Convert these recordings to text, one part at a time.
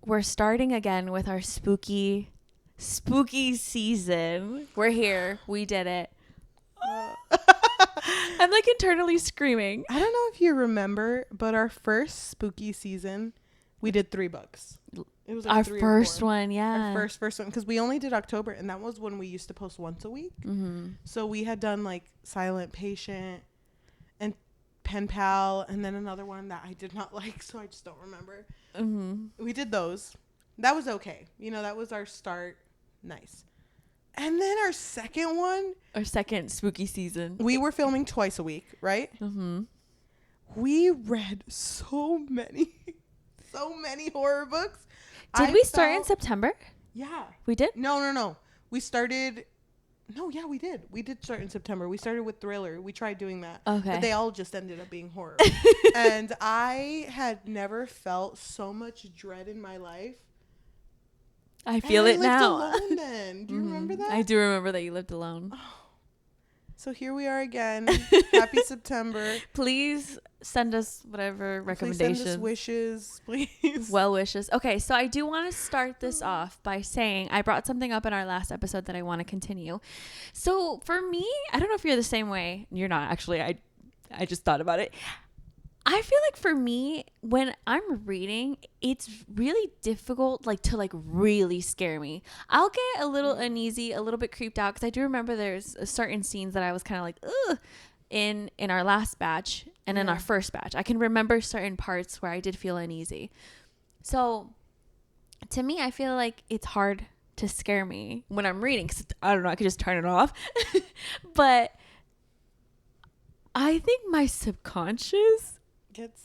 we're starting again with our spooky season. We're here. We did it. I'm like internally screaming. I don't know if you remember, but our first spooky season, we did 3 books. It was like our 3 first or 4. one, yeah. Our first one, because we only did October, and that was when we used to post once a week. Mm-hmm. So we had done like Silent Patient and Pen Pal, and then another one that I did not like, so I just don't remember. Mm-hmm. We did those. That was okay. You know, that was our start. Nice. And then our second one, Our second spooky season. we were filming twice a week, right? Mm-hmm. We read so many horror books. Did we start in September? Yeah. We did? No. We started. No, yeah, we did. We did start in September. We started with thriller. We tried doing that. Okay. But they all just ended up being horror. And I had never felt so much dread in my life. I feel it now. I lived alone then. Do you remember that? I do remember that you lived alone. So here we are again. Happy September. Please send us whatever recommendations. Please send us wishes, please. Well wishes. Okay, so I do want to start this off by saying I brought something up in our last episode that I want to continue. So for me, I don't know if you're the same way. You're not, actually. I just thought about it. I feel like for me, when I'm reading, it's really difficult to really scare me. I'll get a little uneasy, a little bit creeped out, because I do remember there's certain scenes that I was kind of like, ugh, in our last batch and in our first batch. I can remember certain parts where I did feel uneasy. So to me, I feel like it's hard to scare me when I'm reading, because I don't know, I could just turn it off. But I think my subconscious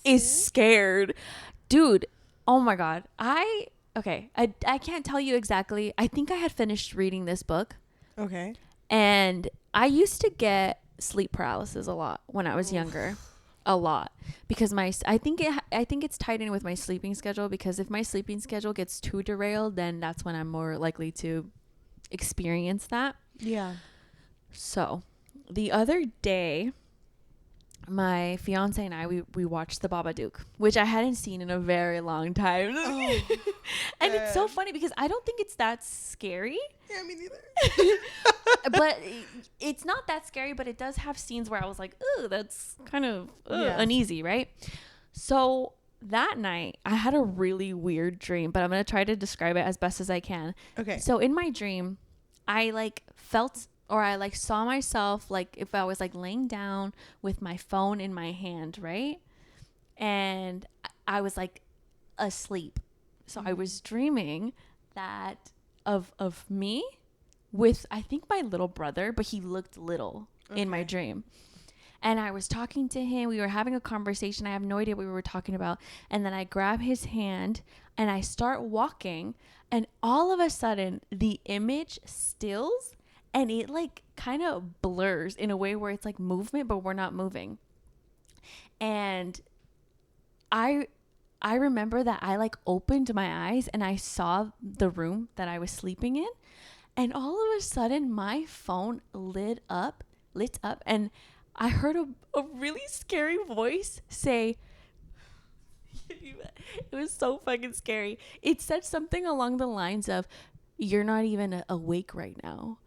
is scared. Dude, oh my God. I can't tell you exactly. I think I had finished reading this book. Okay. And I used to get sleep paralysis a lot when I was younger. A lot. Because I think it's tied in with my sleeping schedule, because if my sleeping schedule gets too derailed, then that's when I'm more likely to experience that. Yeah. So, the other day, my fiance and I, we watched The Babadook, which I hadn't seen in a very long time. Oh, and it's so funny because I don't think it's that scary. Yeah, me neither. But it's not that scary, but it does have scenes where I was like, ooh, that's kind of uneasy, right? So that night, I had a really weird dream, but I'm going to try to describe it as best as I can. Okay. So in my dream, I felt... or I saw myself if I was laying down with my phone in my hand, right? And I was asleep. So I was dreaming that of me with, I think, my little brother, but he looked little in my dream. And I was talking to him. We were having a conversation. I have no idea what we were talking about. And then I grab his hand and I start walking. And all of a sudden, the image stills. And it kind of blurs in a way where it's movement, but we're not moving. And I remember that I opened my eyes and I saw the room that I was sleeping in. And all of a sudden my phone lit up and I heard a really scary voice say, it was so fucking scary. It said something along the lines of, "You're not even awake right now."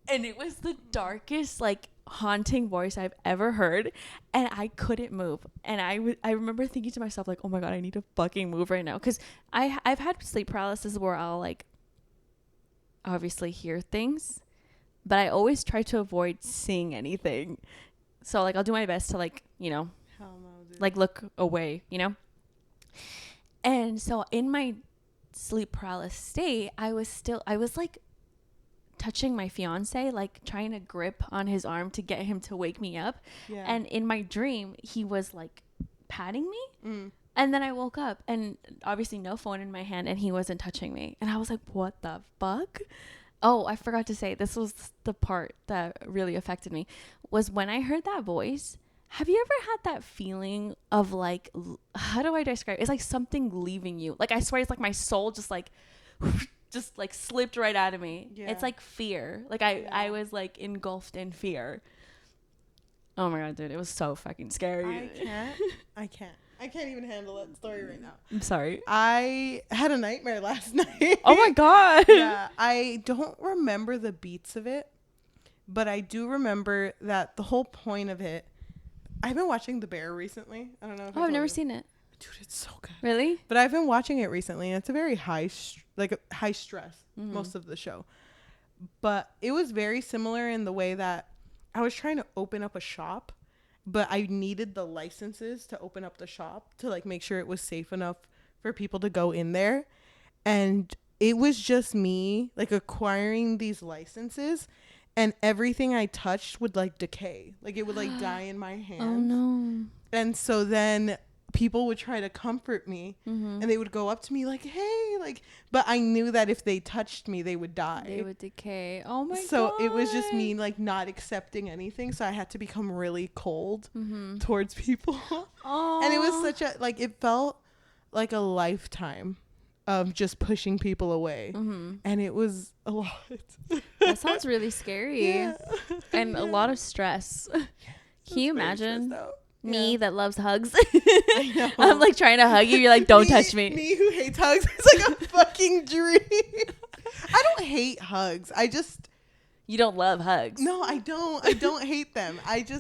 And it was the darkest, haunting voice I've ever heard. And I couldn't move. And I remember thinking to myself, oh my God, I need to fucking move right now. Because I've had sleep paralysis where I'll, obviously hear things. But I always try to avoid seeing anything. So, I'll do my best to, look away, And so in my sleep paralysis state, I was touching my fiance, trying to grip on his arm to get him to wake me up. Yeah. And in my dream, he was patting me. And then I woke up and obviously no phone in my hand and he wasn't touching me. And I was like, what the fuck? Oh, I forgot to say, this was the part that really affected me, was when I heard that voice. Have you ever had that feeling of how do I describe it? It's something leaving you. I swear it's my soul just slipped right out of me. Yeah. It's fear. I was engulfed in fear. Oh my God, dude, it was so fucking scary. I can't. I can't even handle that story right now. I'm sorry. I had a nightmare last night. Oh my God. Yeah, I don't remember the beats of it, but I do remember that the whole point of it. I've been watching The Bear recently. I don't know if Oh, I've never seen it. Dude, it's so good. Really? But I've been watching it recently, and it's a very high stress most of the show. But it was very similar in the way that I was trying to open up a shop, but I needed the licenses to open up the shop to like make sure it was safe enough for people to go in there. And it was just me like acquiring these licenses, and everything I touched would like decay. Like it would like die in my hands. Oh no. And so then people would try to comfort me, and they would go up to me like, hey, like, but I knew that if they touched me, they would die. They would decay. Oh my God. So it was just me like not accepting anything. So I had to become really cold towards people. Oh. And it was such a, like, it felt like a lifetime of just pushing people away. And it was a lot. That sounds really scary. Yeah. And a lot of stress. Can you imagine? Me that loves hugs. I know. I'm like trying to hug you. You're like, don't touch me. Me who hates hugs. It's like a fucking dream. I don't hate hugs. You don't love hugs. No, I don't. I don't hate them. I feel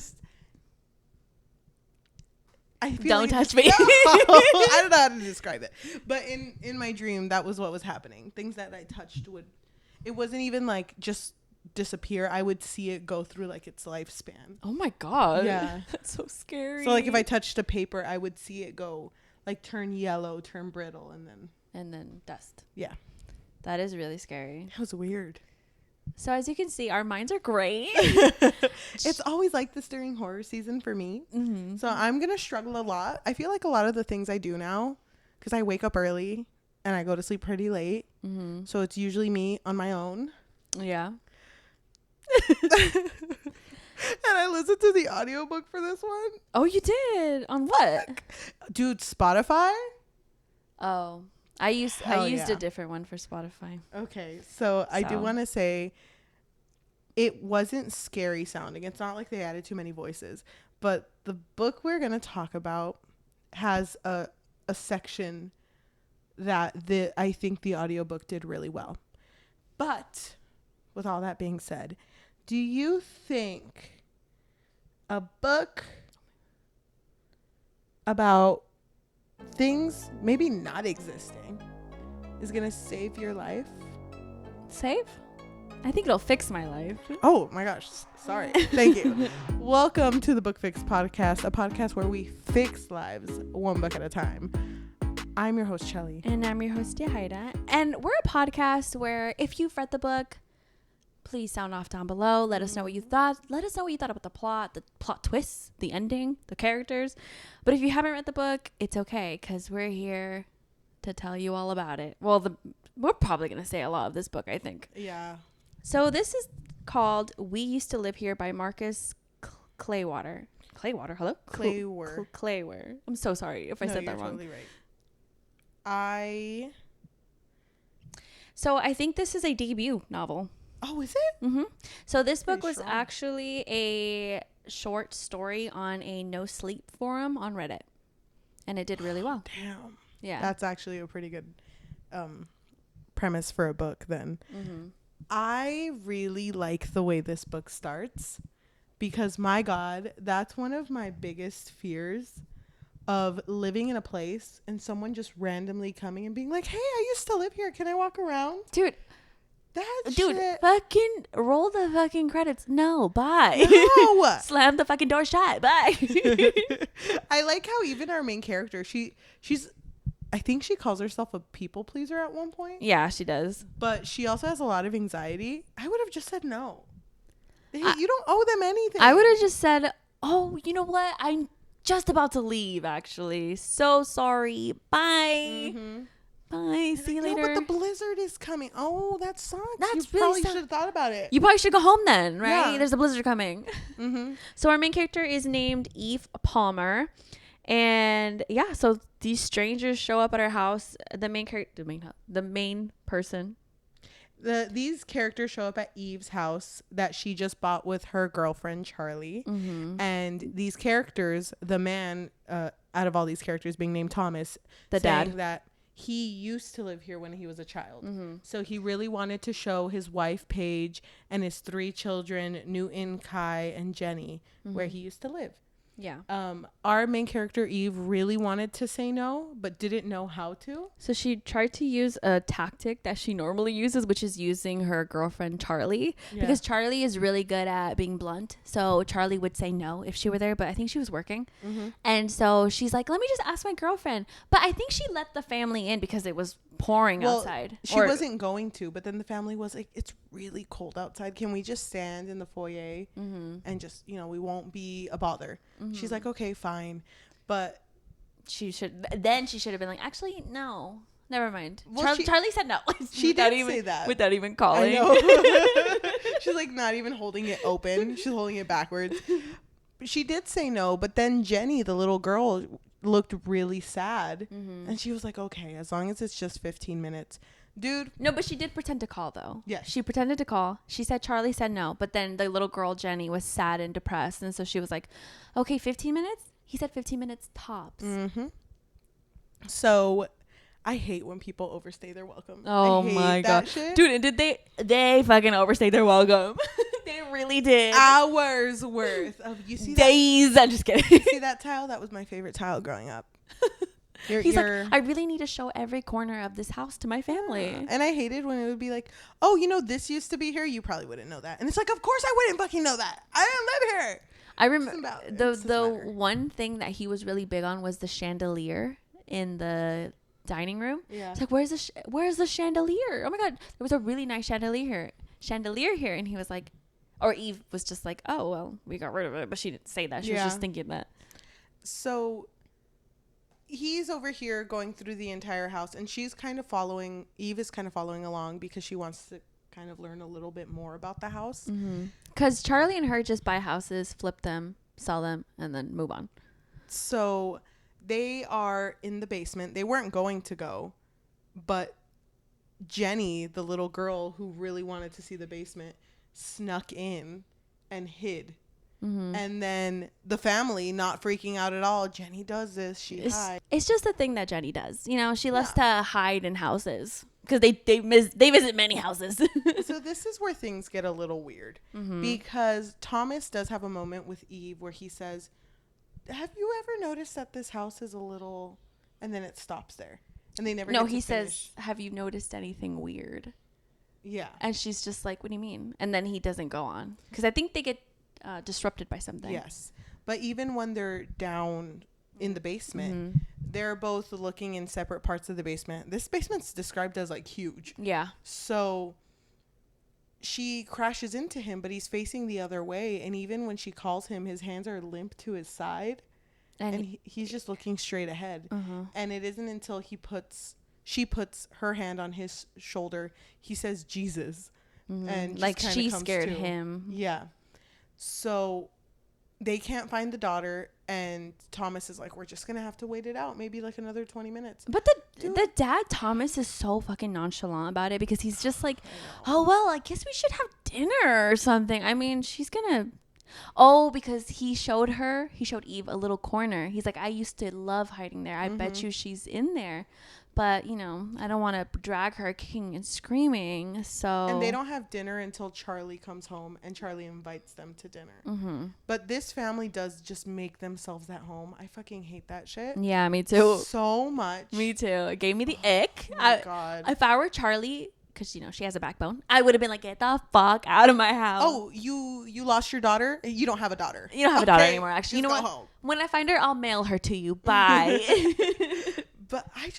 Don't touch me. No, I don't know how to describe it. But in my dream, that was what was happening. Things that I touched it wasn't even like just disappear. I would see it go through like its lifespan. Oh my God. Yeah. That's so scary. So like if I touched a paper, I would see it go like turn yellow, turn brittle, and then dust. Yeah. That is really scary. That was weird. So as you can see, our minds are great. It's always like this during horror season for me. So I'm going to struggle a lot. I feel like a lot of the things I do now, because I wake up early and I go to sleep pretty late. So it's usually me on my own. Yeah. And I listened to the audiobook for this one. Oh, you did? On what? Dude, Spotify? Oh, I used Hell a yeah. different one for Spotify. Okay, so I do want to say it wasn't scary sounding. It's not like they added too many voices. But the book we're going to talk about has a section that I think the audiobook did really well. But with all that being said, do you think a book about things maybe not existing is going to save your life? Save? I think it'll fix my life. Oh my gosh. Sorry. Thank you. Welcome to the Book Fix Podcast, a podcast where we fix lives one book at a time. I'm your host, Cheli. And I'm your host, Yajaira. And we're a podcast where if you've read the book, please sound off down below. Let us know what you thought. Let us know what you thought about the plot twists, the ending, the characters. But if you haven't read the book, it's okay, because we're here to tell you all about it. Well, we're probably going to say a lot of this book, I think. Yeah. So this is called We Used to Live Here by Marcus Kliewer. Kliewer, hello? Kliewer. Kliewer. I'm so sorry if I said that wrong. Totally right. So I think this is a debut novel. Oh, is it? Mm-hmm. So this book Pretty was strong. actually a short story on a no sleep forum on Reddit, and it did really well. Damn. Yeah. That's actually a pretty good premise for a book then. Mm-hmm. I really like the way this book starts because, my God, that's one of my biggest fears of living in a place and someone just randomly coming and being like, hey, I used to live here. Can I walk around? Dude, Shit. fucking roll the fucking credits. No, bye. No. Slam the fucking door shut. Bye. I like how even our main character, she's I think she calls herself a people pleaser at one point. Yeah, she does. But she also has a lot of anxiety. I would have just said no. You don't owe them anything. I would have just said, oh, you know what? I'm just about to leave, actually. So sorry. Bye. Mm-hmm. Bye. See you later. No, but the blizzard is coming. Oh, that sucks. That's you really probably sad. should have thought about it. You probably should go home then, right? Yeah. There's a blizzard coming. Mm-hmm. So our main character is named Eve Palmer. And yeah, so these strangers show up at our house. The main person. These characters show up at Eve's house that she just bought with her girlfriend, Charlie. Mm-hmm. And these characters, the man, out of all these characters being named Thomas, the saying dad, that he used to live here when he was a child. So he really wanted to show his wife Paige and his 3 children, Newton, Kai, and Jenny, where he used to live. Yeah. Our main character Eve really wanted to say no, but didn't know how to. So she tried to use a tactic that she normally uses, which is using her girlfriend Charlie, because Charlie is really good at being blunt. So Charlie would say no if she were there, but I think she was working. And so she's like, let me just ask my girlfriend. But I think she let the family in because it was pouring outside. She wasn't going to, but then the family was like, it's really cold outside. Can we just stand in the foyer and just, we won't be a bother. She's like, okay, fine. But she should have been like, actually, no, never mind. Well, Charlie said no. She did say that without even calling. I know. She's like not even holding it open. She's holding it backwards. She did say no, but then Jenny, the little girl, looked really sad. And she was like, okay, as long as it's just 15 minutes. Dude. No, but she did pretend to call, though. Yes. She pretended to call. She said Charlie said no, but then the little girl, Jenny, was sad and depressed. And so she was like, okay, 15 minutes? He said 15 minutes tops. So I hate when people overstay their welcome. Oh my God. Dude, and did they fucking overstay their welcome. They really did. Hours worth of, you see days. I'm just kidding. You see that tile? That was my favorite tile growing up. He's like, I really need to show every corner of this house to my family. And I hated when it would be like, oh, this used to be here. You probably wouldn't know that. And it's like, of course I wouldn't fucking know that. I didn't live here. I remember the one thing that he was really big on was the chandelier in the dining room. Yeah. It's like, where's the chandelier? Oh my God, there was a really nice chandelier here. And he was like, or Eve was just like, oh, well, we got rid of it. But she didn't say that. She was just thinking that. So he's over here going through the entire house, and Eve is kind of following along because she wants to kind of learn a little bit more about the house. Because Charlie and her just buy houses, flip them, sell them, and then move on. So they are in the basement. They weren't going to go, but Jenny, the little girl who really wanted to see the basement, snuck in and hid. And then the family not freaking out at all. Jenny does this. She hides. It's just a thing that Jenny does. She loves to hide in houses because they visit many houses. So this is where things get a little weird because Thomas does have a moment with Eve where he says, have you ever noticed that this house is a little, and then it stops there and they never. No, he says, have you noticed anything weird? Yeah. And she's just like, what do you mean? And then he doesn't go on because I think they get disrupted by something. Yes. But even when they're down in the basement, they're both looking in separate parts of the basement. This basement's described as like huge. Yeah. So she crashes into him, but he's facing the other way. And even when she calls him, his hands are limp to his side. And he's just looking straight ahead. And it isn't until she puts her hand on his shoulder, he says Jesus. And like she scared him. Yeah. So they can't find the daughter, and Thomas is like, we're just gonna have to wait it out, maybe like another 20 minutes. But the dad, Thomas, is so fucking nonchalant about it because he's just like, oh well, I guess we should have dinner or something. I mean, she's gonna because he showed Eve a little corner. He's like, I used to love hiding there. I bet you she's in there. But, I don't want to drag her kicking and screaming. So. And they don't have dinner until Charlie comes home, and Charlie invites them to dinner. But this family does just make themselves at home. I fucking hate that shit. Yeah, me too. So much. Me too. It gave me the ick. Oh my God. If I were Charlie, because, she has a backbone, I would have been like, get the fuck out of my house. Oh, you lost your daughter? You don't have a daughter. You don't have a daughter anymore, actually. You know what? Home. When I find her, I'll mail her to you. Bye. But I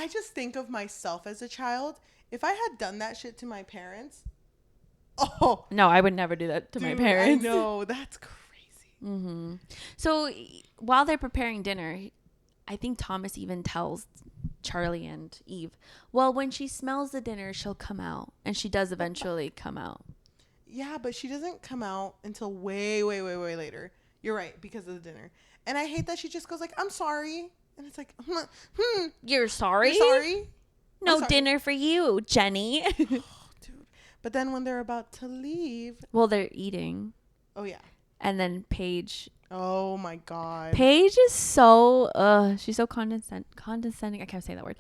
just think of myself as a child. If I had done that shit to my parents, no, I would never do that to my parents. I know, that's crazy. So while they're preparing dinner, I think Thomas even tells Charlie and Eve, well, when she smells the dinner, she'll come out, and she does eventually come out. Yeah, but she doesn't come out until way, way, way, way later. You're right, because of the dinner. And I hate that she just goes like, I'm sorry. And it's like, You're sorry? You're sorry? No dinner for you, Jenny. Dude. But then when they're about to leave. Well, they're eating. Oh, yeah. And then Paige Oh my God. Paige is so she's so condescending. I can't say that word.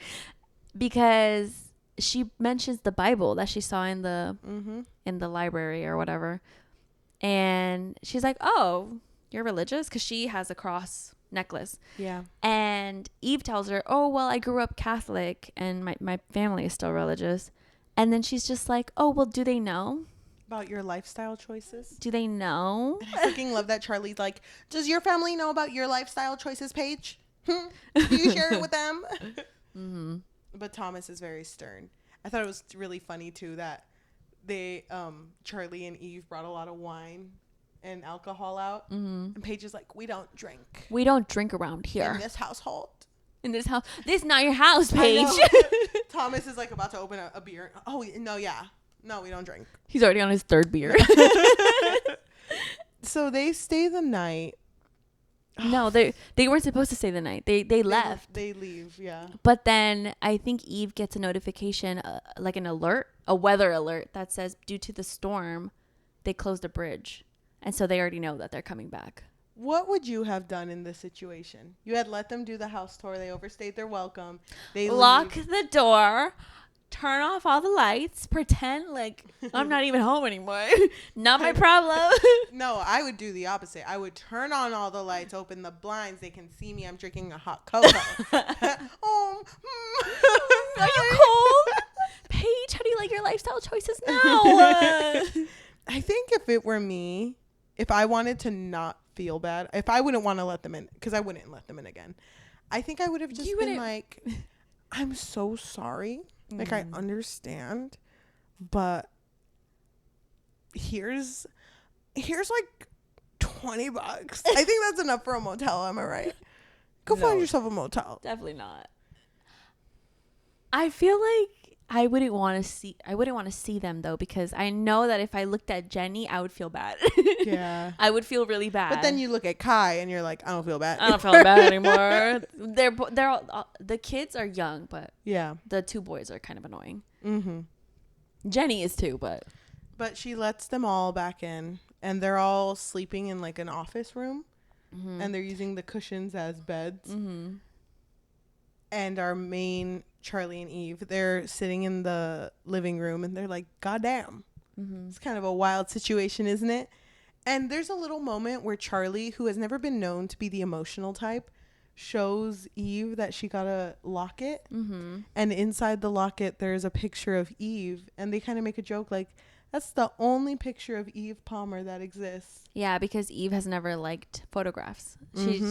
Because she mentions the Bible that she saw in the library or whatever. And she's like, "Oh, you're religious?" Because she has a cross necklace. Yeah. And Eve tells her, "Oh, well, I grew up Catholic and my family is still religious." And then she's just like, "Oh, well, do they know? About your lifestyle choices. Do they know?" And I freaking love that Charlie's like, does your family know about your lifestyle choices, Paige? Do you share it with them? Mm-hmm. But Thomas is very stern. I thought it was really funny too that they Charlie and Eve brought a lot of wine and alcohol out, and Paige is like, we don't drink around here in this household. in this house. This is not your house, Paige. Thomas is like about to open a beer. Oh no, yeah, no, we don't drink. He's already on his third beer. So they stay the night. No, they weren't supposed to stay the night. They left. They leave, yeah. But then I think Eve gets a notification, like an alert, a weather alert that says due to the storm, they closed a bridge. And so they already know that they're coming back. What would you have done in this situation? You had let them do the house tour. They overstayed their welcome. They lock the door, turn off all the lights, pretend like I'm not even home anymore. Not my problem. No, I would do the opposite. I would turn on all the lights, open the blinds. They can see me. I'm drinking a hot cocoa. Oh, are you cold? Paige, how do you like your lifestyle choices now? I think if it were me, if I wanted to not feel bad, if I wouldn't want to let them in, because I wouldn't let them in again, I think I would have just been like, I'm so sorry. Like, I understand, but here's like $20. I think that's enough for a motel. Am I right? Go find yourself a motel. Definitely not. I feel like I wouldn't want to see them though, because I know that if I looked at Jenny, I would feel bad. Yeah. I would feel really bad. But then you look at Kai and you're like, I don't feel bad. I don't feel bad anymore. They're all, the kids are young, but yeah, the two boys are kind of annoying. Mm-hmm. Jenny is too, but she lets them all back in, and they're all sleeping in like an office room, and they're using the cushions as beds. Mm-hmm. And our main Charlie and Eve, they're sitting in the living room, and they're like, God damn. Mm-hmm. It's kind of a wild situation, isn't it? And there's a little moment where Charlie, who has never been known to be the emotional type, shows Eve that she got a locket. Mm-hmm. And inside the locket, there's a picture of Eve. And they kind of make a joke like, that's the only picture of Eve Palmer that exists. Yeah, because Eve has never liked photographs.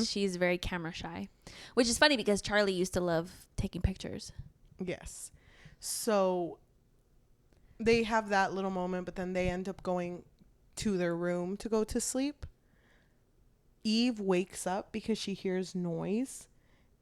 She's very camera shy, which is funny because Charlie used to love taking pictures. Yes. So they have that little moment, but then they end up going to their room to go to sleep. Eve wakes up because she hears noise,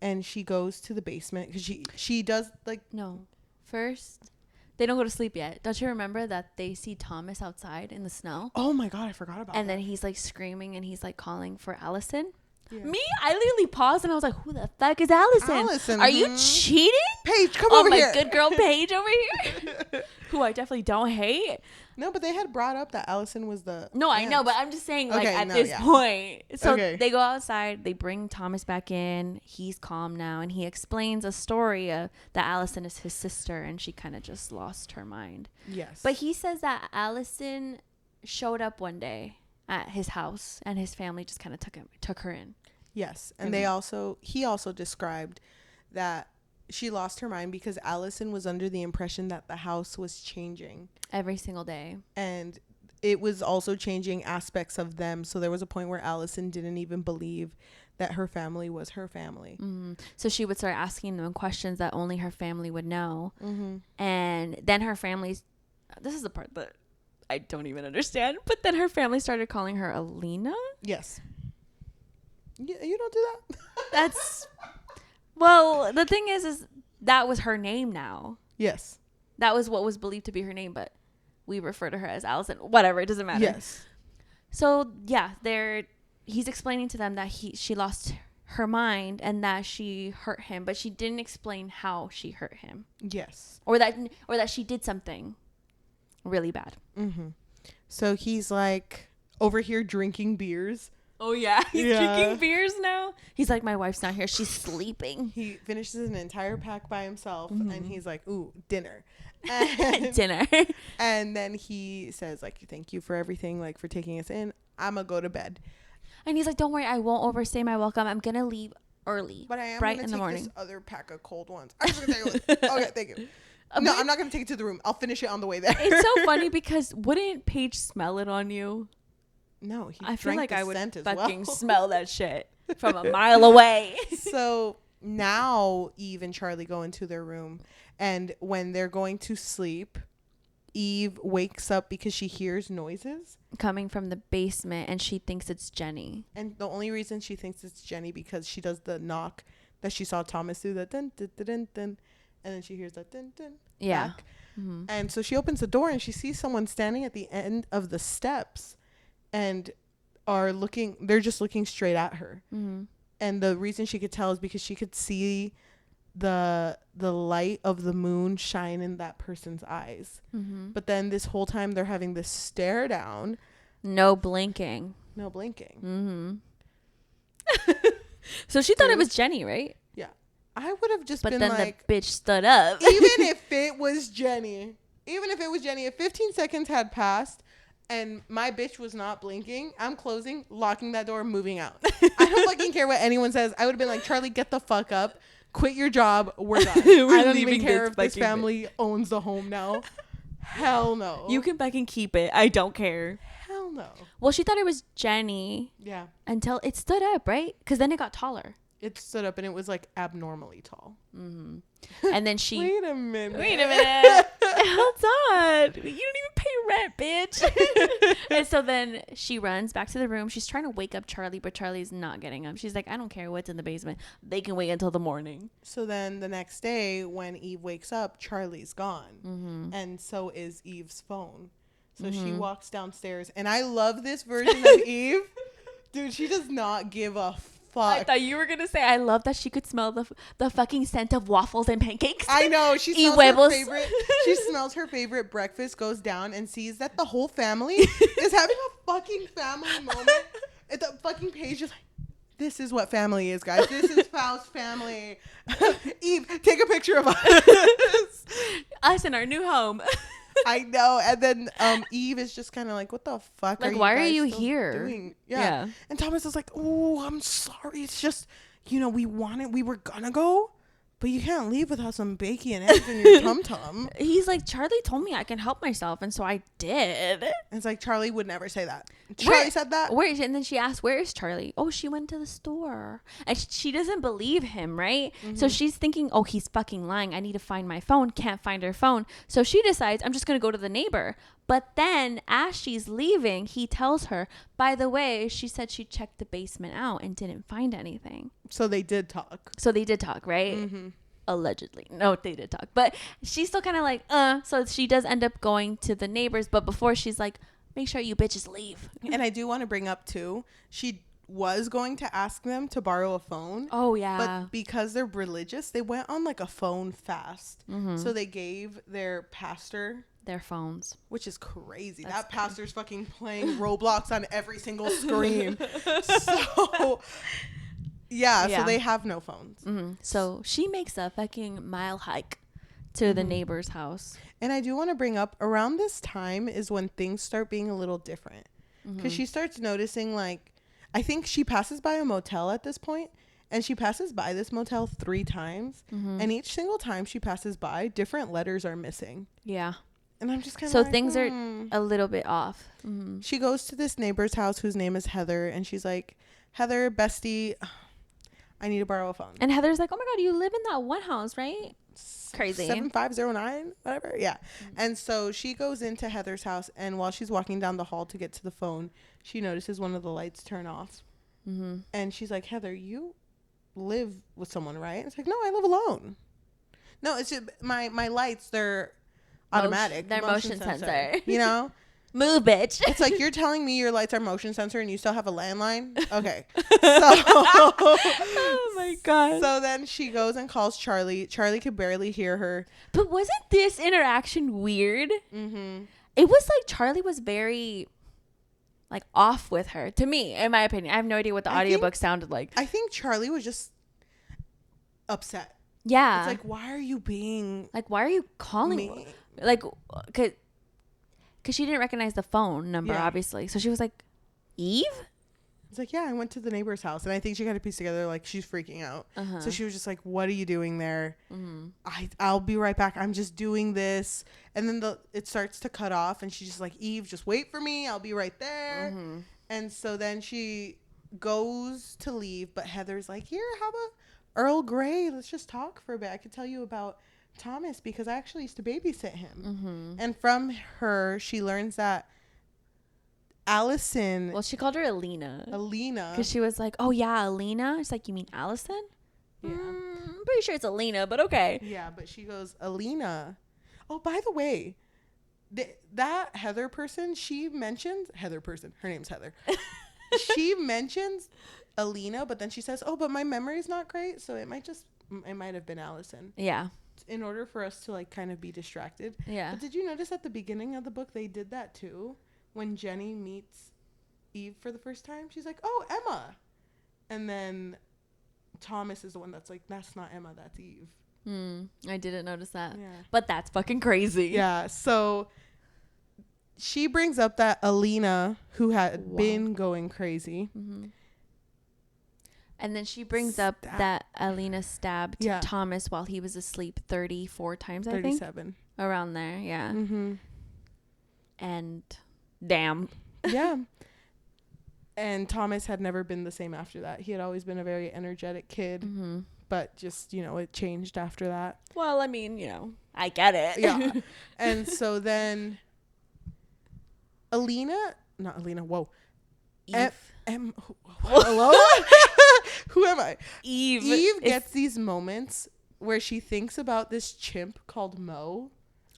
and she goes to the basement because she does like... No. First... They don't go to sleep yet. Don't you remember that they see Thomas outside in the snow? Oh my God, I forgot about that. And then he's like screaming and he's like calling for Allison. Yeah. Me? I literally paused and I was like, who the fuck is Allison? Are you cheating? Paige, come over here. Oh, my good girl Paige over here. Who I definitely don't hate. No, but they had brought up that Allison was the... No, aunt. I know, but I'm just saying, like, at this point. So they go outside. They bring Thomas back in. He's calm now. And he explains a story that Allison is his sister. And she kind of just lost her mind. Yes. But he says that Allison showed up one day at his house. And his family just kind of took her in. Yes. And he also described that she lost her mind because Allison was under the impression that the house was changing every single day, and it was also changing aspects of them. So there was a point where Allison didn't even believe that her family was her family. Mm-hmm. So she would start asking them questions that only her family would know. Mm-hmm. And then her family's... This is the part that I don't even understand. But then her family started calling her Alina? Yes. You don't do that? That's... Well, the thing is that was her name now. Yes. That was what was believed to be her name, but we refer to her as Allison. Whatever, it doesn't matter. Yes. So, yeah, he's explaining to them that she lost her mind and that she hurt him, but she didn't explain how she hurt him. Yes. Or that she did something really bad. Mm-hmm. So he's like over here drinking beers Oh, yeah. He's Yeah. drinking beers now. He's like, my wife's not here. She's sleeping. He finishes an entire pack by himself, Mm-hmm. and he's like, ooh, dinner. And, Dinner. and then he says, like, thank you for everything, like, for taking us in. I'm going to go to bed. And he's like, don't worry, I won't overstay my welcome. I'm going to leave early. But I am bright going in to the take morning. this other pack of cold ones. I'm just going to take it. Okay, thank you. No, I'm not going to take it to the room. I'll finish it on the way there. It's so funny because wouldn't Paige smell it on you? No, he I feel drank like the I would scent as fucking well. smell that shit from a mile away. So now Eve and Charlie go into their room, and when they're going to sleep, Eve wakes up because she hears noises Coming from the basement, and she thinks it's Jenny. and the only reason she thinks it's Jenny because she does the knock that she saw Thomas do, the dun dun dun dun, dun, and then she hears that dun dun Yeah. back. Mm-hmm. And so she opens the door and she sees someone standing at the end of the steps and they're just looking straight at her. Mm-hmm. And the reason she could tell is because she could see the light of the moon shine in that person's eyes. Mm-hmm. But then this whole time they're having this stare down, No blinking. no blinking. Mm-hmm. So she thought it was Jenny, right? Yeah. I would have just But been then like, the bitch stood up. even if it was Jenny, if 15 seconds had passed and my bitch was not blinking, I'm closing, locking that door, moving out. I don't fucking care what anyone says. I would have been like, Charlie, get the fuck up. Quit your job. We're done. We're I don't even leaving care this if this fucking family owns the home now. Hell no. You can fucking keep it. I don't care. Hell no. Well, she thought it was Jenny Yeah. until it stood up, right? Because then it got taller. It stood up and it was like abnormally tall. Mm-hmm. And then she... Wait a minute. Hold on. You don't even pay rent, bitch. And so then she runs back to the room. She's trying to wake up Charlie, but Charlie's not getting up. She's like, I don't care what's in the basement. They can wait until the morning. So then the next day when Eve wakes up, Charlie's gone. Mm-hmm. And so is Eve's phone. So she Mm-hmm. walks downstairs. And I love this version of Eve. Dude, she does not give a I fuck. thought you were going to say, I love that she could smell the fucking scent of waffles and pancakes. I know. She Y smells her huevos. favorite. She smells her favorite breakfast, goes down and sees that the whole family is having a fucking family moment. At the fucking page is like, this is what family is, guys. This is Faust's family. Eve, take a picture of us. Us in our new home. I know. And then Eve is just kind of like, what the fuck Like, are you why are guys you still here? doing? Yeah. And Thomas is like, oh, I'm sorry. It's just, we were gonna go, but you can't leave without some bacon and eggs in your tum-tum. He's like, Charlie told me I can help myself, and so I did. And it's like, Charlie would never say that. Charlie said that? And then she asked, where is Charlie? Oh, she went to the store. And she doesn't believe him, right? Mm-hmm. So she's thinking, oh, he's fucking lying. I need to find my phone. Can't find her phone. So she decides, I'm just going to go to the neighbor. But then as she's leaving, he tells her, by the way, she said she checked the basement out and didn't find anything. So they did talk. So they did talk, right? Mm-hmm. Allegedly. No, they did talk. But she's still kind of like, So she does end up going to the neighbors. But before, she's like, make sure you bitches leave. And I do want to bring up, too, she was going to ask them to borrow a phone. Oh, yeah. But because they're religious, they went on like a phone fast. Mm-hmm. So they gave their pastor... Their phones. Which is crazy. That's that pastor's fucking playing Roblox on every single screen. So, yeah, so they have no phones. Mm-hmm. So she makes a fucking mile hike to the neighbor's house. And I do want to bring up, around this time is when things start being a little different. Because she starts noticing, like, I think she passes by a motel at this point, and she passes by this motel 3 times. Mm-hmm. And each single time she passes by, different letters are missing. Yeah. And I'm just kind of So like, things are a little bit off. Mm-hmm. She goes to this neighbor's house whose name is Heather, and she's like, Heather, bestie, I need to borrow a phone. And Heather's like, oh my God, you live in that one house, right? Crazy. 7509, whatever. Yeah. And so she goes into Heather's house, and while she's walking down the hall to get to the phone, she notices one of the lights turn off. Mm-hmm. And she's like, Heather, you live with someone, right? And it's like, no, I live alone. No, it's just my lights, they're automatic. They're motion sensor. You know? Move, bitch. It's like, you're telling me your lights are motion sensor and you still have a landline? Okay. So, Oh my God. so then she goes and calls Charlie. Charlie could barely hear her. But wasn't this interaction weird? Mm-hmm. It was like Charlie was very like off with her. To me, in my opinion, I have no idea what the audiobook sounded like. I think Charlie was just upset. Yeah. It's like, why are you being like, why are you calling me? Like, because she didn't recognize the phone number, Yeah. obviously. So she was like, Eve? It's like, yeah, I went to the neighbor's house, and I think she got a piece together, like, she's freaking out. So she was just like, what are you doing there? I'll be right back. I'm just doing this. And then it starts to cut off, and she's just like, Eve, just wait for me. I'll be right there. And so then she goes to leave, but Heather's like, here, how about Earl Grey? Let's just talk for a bit. I could tell you about Thomas, because I actually used to babysit him. And from her, she learns that Allison. Well, she called her Alina. Because she was like, oh, yeah, Alina. It's like, you mean Allison? Yeah. I'm pretty sure it's Alina, but okay. Yeah, but she goes, Alina. Oh, by the way, that Heather person, she mentions, Heather person, her name's Heather. She mentions Alina, but then she says, oh, but my memory's not great, so it might have been Allison. Yeah. In order for us to, like, kind of be distracted. Yeah. But did you notice at the beginning of the book, they did that too? When Jenny meets Eve for the first time, she's like, oh, Emma. And then Thomas is the one that's like, that's not Emma, that's Eve. I didn't notice that. Yeah. But that's fucking crazy. Yeah. So she brings up that Alina, who had been going crazy. And then she brings up that Alina stabbed Thomas while he was asleep 34 times, I think. 37. Around there, yeah. And damn. Yeah. And Thomas had never been the same after that. He had always been a very energetic kid. But just, it changed after that. Well, I mean, I get it. Yeah. And so then not Alina, whoa. Eve. Hello? Who am I? Eve. Eve gets these moments where she thinks about this chimp called Mo.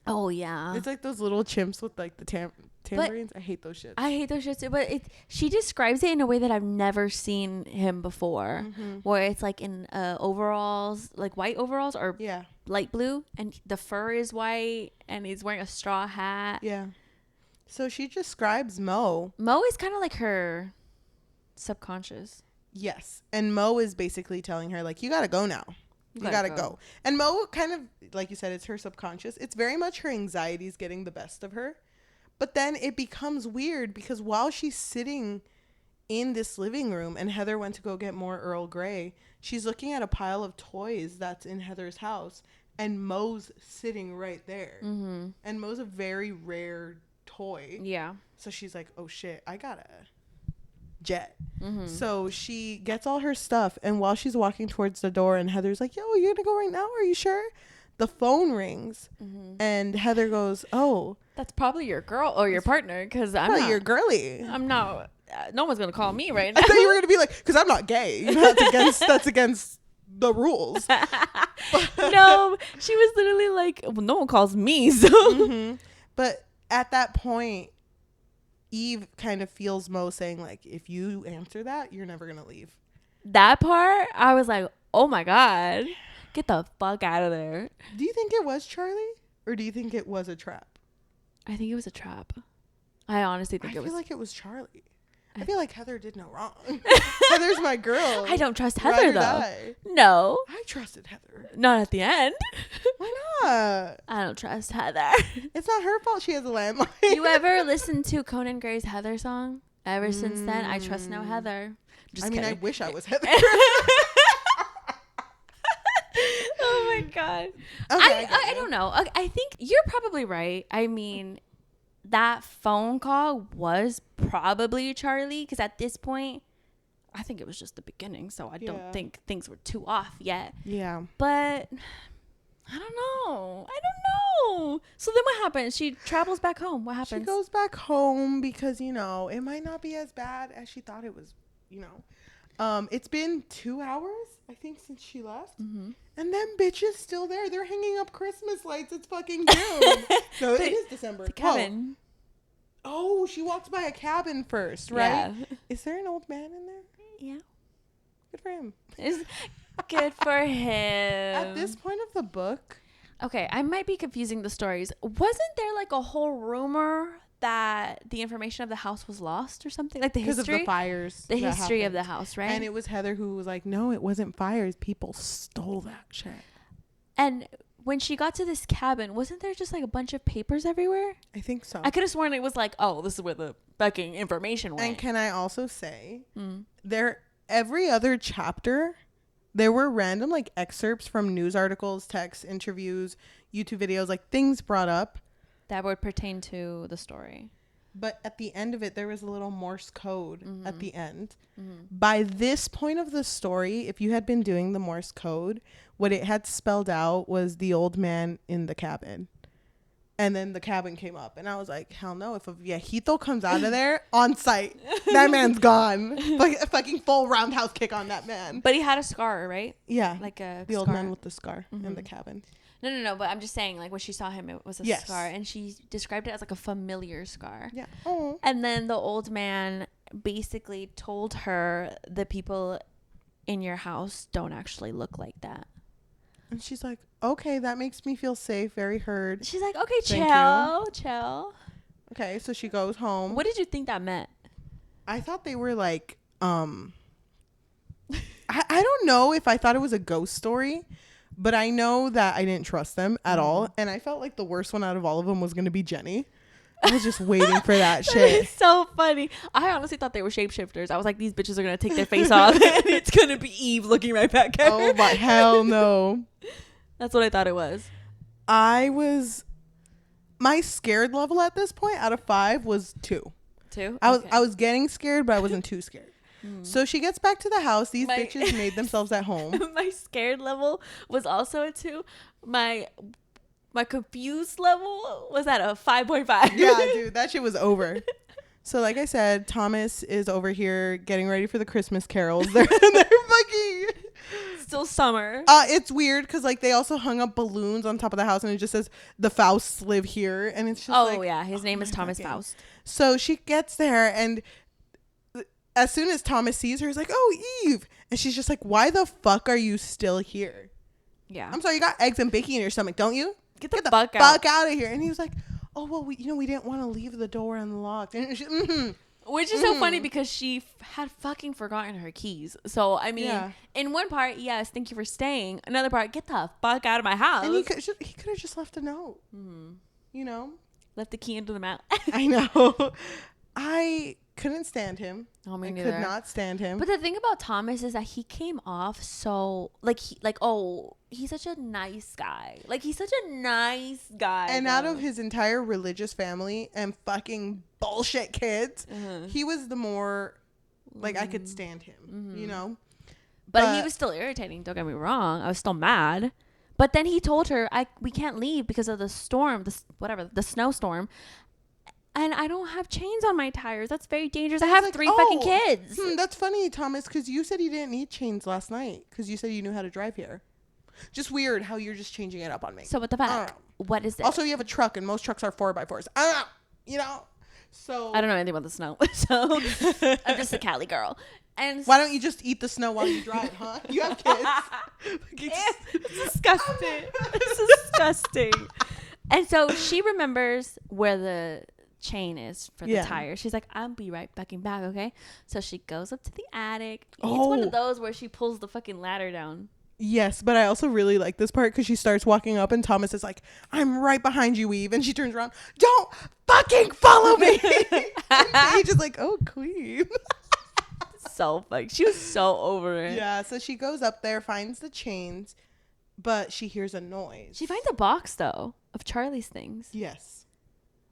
Oh, yeah. It's like those little chimps with like the tambourines. I hate those shits. I hate those shits. But she describes it in a way that I've never seen him before. Where it's like in overalls, like white overalls or light blue. And the fur is white. And he's wearing a straw hat. Yeah. So she describes Mo. Mo is kind of like her subconscious. Yes. And Mo is basically telling her, like, you got to go now. You gotta go. And Mo kind of, like you said, it's her subconscious. It's very much her anxieties getting the best of her. But then it becomes weird because while she's sitting in this living room and Heather went to go get more Earl Grey, she's looking at a pile of toys that's in Heather's house. And Mo's sitting right there. And Mo's a very rare toy. Yeah. So she's like, oh shit, I gotta jet. So she gets all her stuff, and while she's walking towards the door and Heather's like, yo, you gonna go right now, are you sure? The phone rings and Heather goes, oh, that's probably your girl or your partner, because I'm not your girly. I'm not no one's gonna call me right now. I thought you were gonna be like, because I'm not gay. That's against the rules. No, she was literally like, well, no one calls me, so But at that point, Eve kind of feels Mo saying, like, if you answer that, you're never gonna leave. That part, I was like, oh my God, get the fuck out of there. Do you think it was Charlie, or do you think it was a trap? I think it was a trap. I honestly think I it was. feel like it was Charlie. I feel like Heather did no wrong. Heather's my girl. I don't trust Heather, though. Die. No. I trusted Heather. Not at the end. Why not? I don't trust Heather. It's not her fault she has a landline. You ever listen to Conan Gray's Heather song? Ever since then, I trust no Heather. Just kidding. I wish I was Heather. Oh my God. Okay, I don't know. I think you're probably right. I mean, that phone call was probably Charlie, because at this point, I think it was just the beginning. So I don't think things were too off yet. Yeah. But I don't know. So then what happens? She travels back home. What happens? She goes back home because, it might not be as bad as she thought it was, It's been 2 hours, I think, since she left. And them bitches still there. They're hanging up Christmas lights. It's fucking June. No, it is December. The cabin. Oh, she walks by a cabin first, right? Yeah. Is there an old man in there? Yeah. Good for him. It's good for him. At this point of the book. Okay, I might be confusing the stories. Wasn't there like a whole rumor that the information of the house was lost or something, like the because of history, the fires. the that history of happened. the house, right? And it was Heather who was like, no, it wasn't fires. People stole that shit. And when she got to this cabin, wasn't there just like a bunch of papers everywhere? I think so. I could have sworn it was like, oh, this is where the fucking information went. And can I also say, every other chapter, there were random like excerpts from news articles, texts, interviews, YouTube videos, like things brought up that would pertain to the story. But at the end of it, there was a little Morse code at the end. By this point of the story, if you had been doing the Morse code, what it had spelled out was the old man in the cabin. And then the cabin came up. And I was like, hell no. If a viejito comes out of there on sight, that man's gone. Like a fucking full roundhouse kick on that man. But he had a scar, right? Yeah. Like the old man with the scar in the cabin. No. But I'm just saying, like, when she saw him, it was a scar. And she described it as, like, a familiar scar. Yeah. Oh. And then the old man basically told her the people in your house don't actually look like that. And she's like, okay, that makes me feel safe, very heard. She's like, okay, chill. Okay, so she goes home. What did you think that meant? I thought they were, like, I don't know if I thought it was a ghost story. But I know that I didn't trust them at all. And I felt like the worst one out of all of them was going to be Jenny. I was just waiting for that shit. It's so funny. I honestly thought they were shapeshifters. I was like, these bitches are going to take their face off. And it's going to be Eve looking right back at her. Oh, my hell no. That's what I thought it was. My scared level at this point out of 5 was 2. 2? I was getting scared, but I wasn't too scared. So she gets back to the house. These bitches made themselves at home. My scared level was also a 2. My confused level was at a 5.5. Yeah, dude, that shit was over. So like I said, Thomas is over here getting ready for the Christmas carols. They're fucking still summer. It's weird because like they also hung up balloons on top of the house and it just says the Fausts live here, and it's just his name is Thomas Faust. So she gets there, and as soon as Thomas sees her, he's like, oh, Eve. And she's just like, why the fuck are you still here? Yeah. I'm sorry, you got eggs and bacon in your stomach, don't you? Get the fuck out of here. And he was like, oh, well, we didn't want to leave the door unlocked. And she, which is so funny because she had fucking forgotten her keys. So, I mean, in one part, yes, thank you for staying. Another part, get the fuck out of my house. And he could have just left a note. You know? Left the key under the mat. I know. I couldn't stand him. Oh, me I neither. could not stand him. But the thing about Thomas is that he came off so he's such a nice guy. Like, he's such a nice guy. And out of his entire religious family and fucking bullshit kids, he was the more like I could stand him, you know? But he was still irritating, don't get me wrong. I was still mad. But then he told her we can't leave because of the storm, the snowstorm. And I don't have chains on my tires. That's very dangerous. I have like, 3 fucking kids. That's funny, Thomas, because you said you didn't need chains last night because you said you knew how to drive here. Just weird how you're just changing it up on me. So what the fuck? What is it? Also, you have a truck, and most trucks are 4x4s. I don't know. You know? So I don't know anything about the snow. So I'm just a Cali girl. And why don't you just eat the snow while you drive, huh? You have kids. It's disgusting. It's disgusting. And so she remembers where the chain is for the tire. She's like, I'll be right fucking back, okay? So she goes up to the attic. It's one of those where she pulls the fucking ladder down. Yes, but I also really like this part because she starts walking up and Thomas is like, I'm right behind you, Eve. And she turns around, don't fucking follow me. And he's just like, oh, queen. So funny. She was so over it. Yeah, so she goes up there, finds the chains, but she hears a noise. She finds a box, though, of Charlie's things. Yes.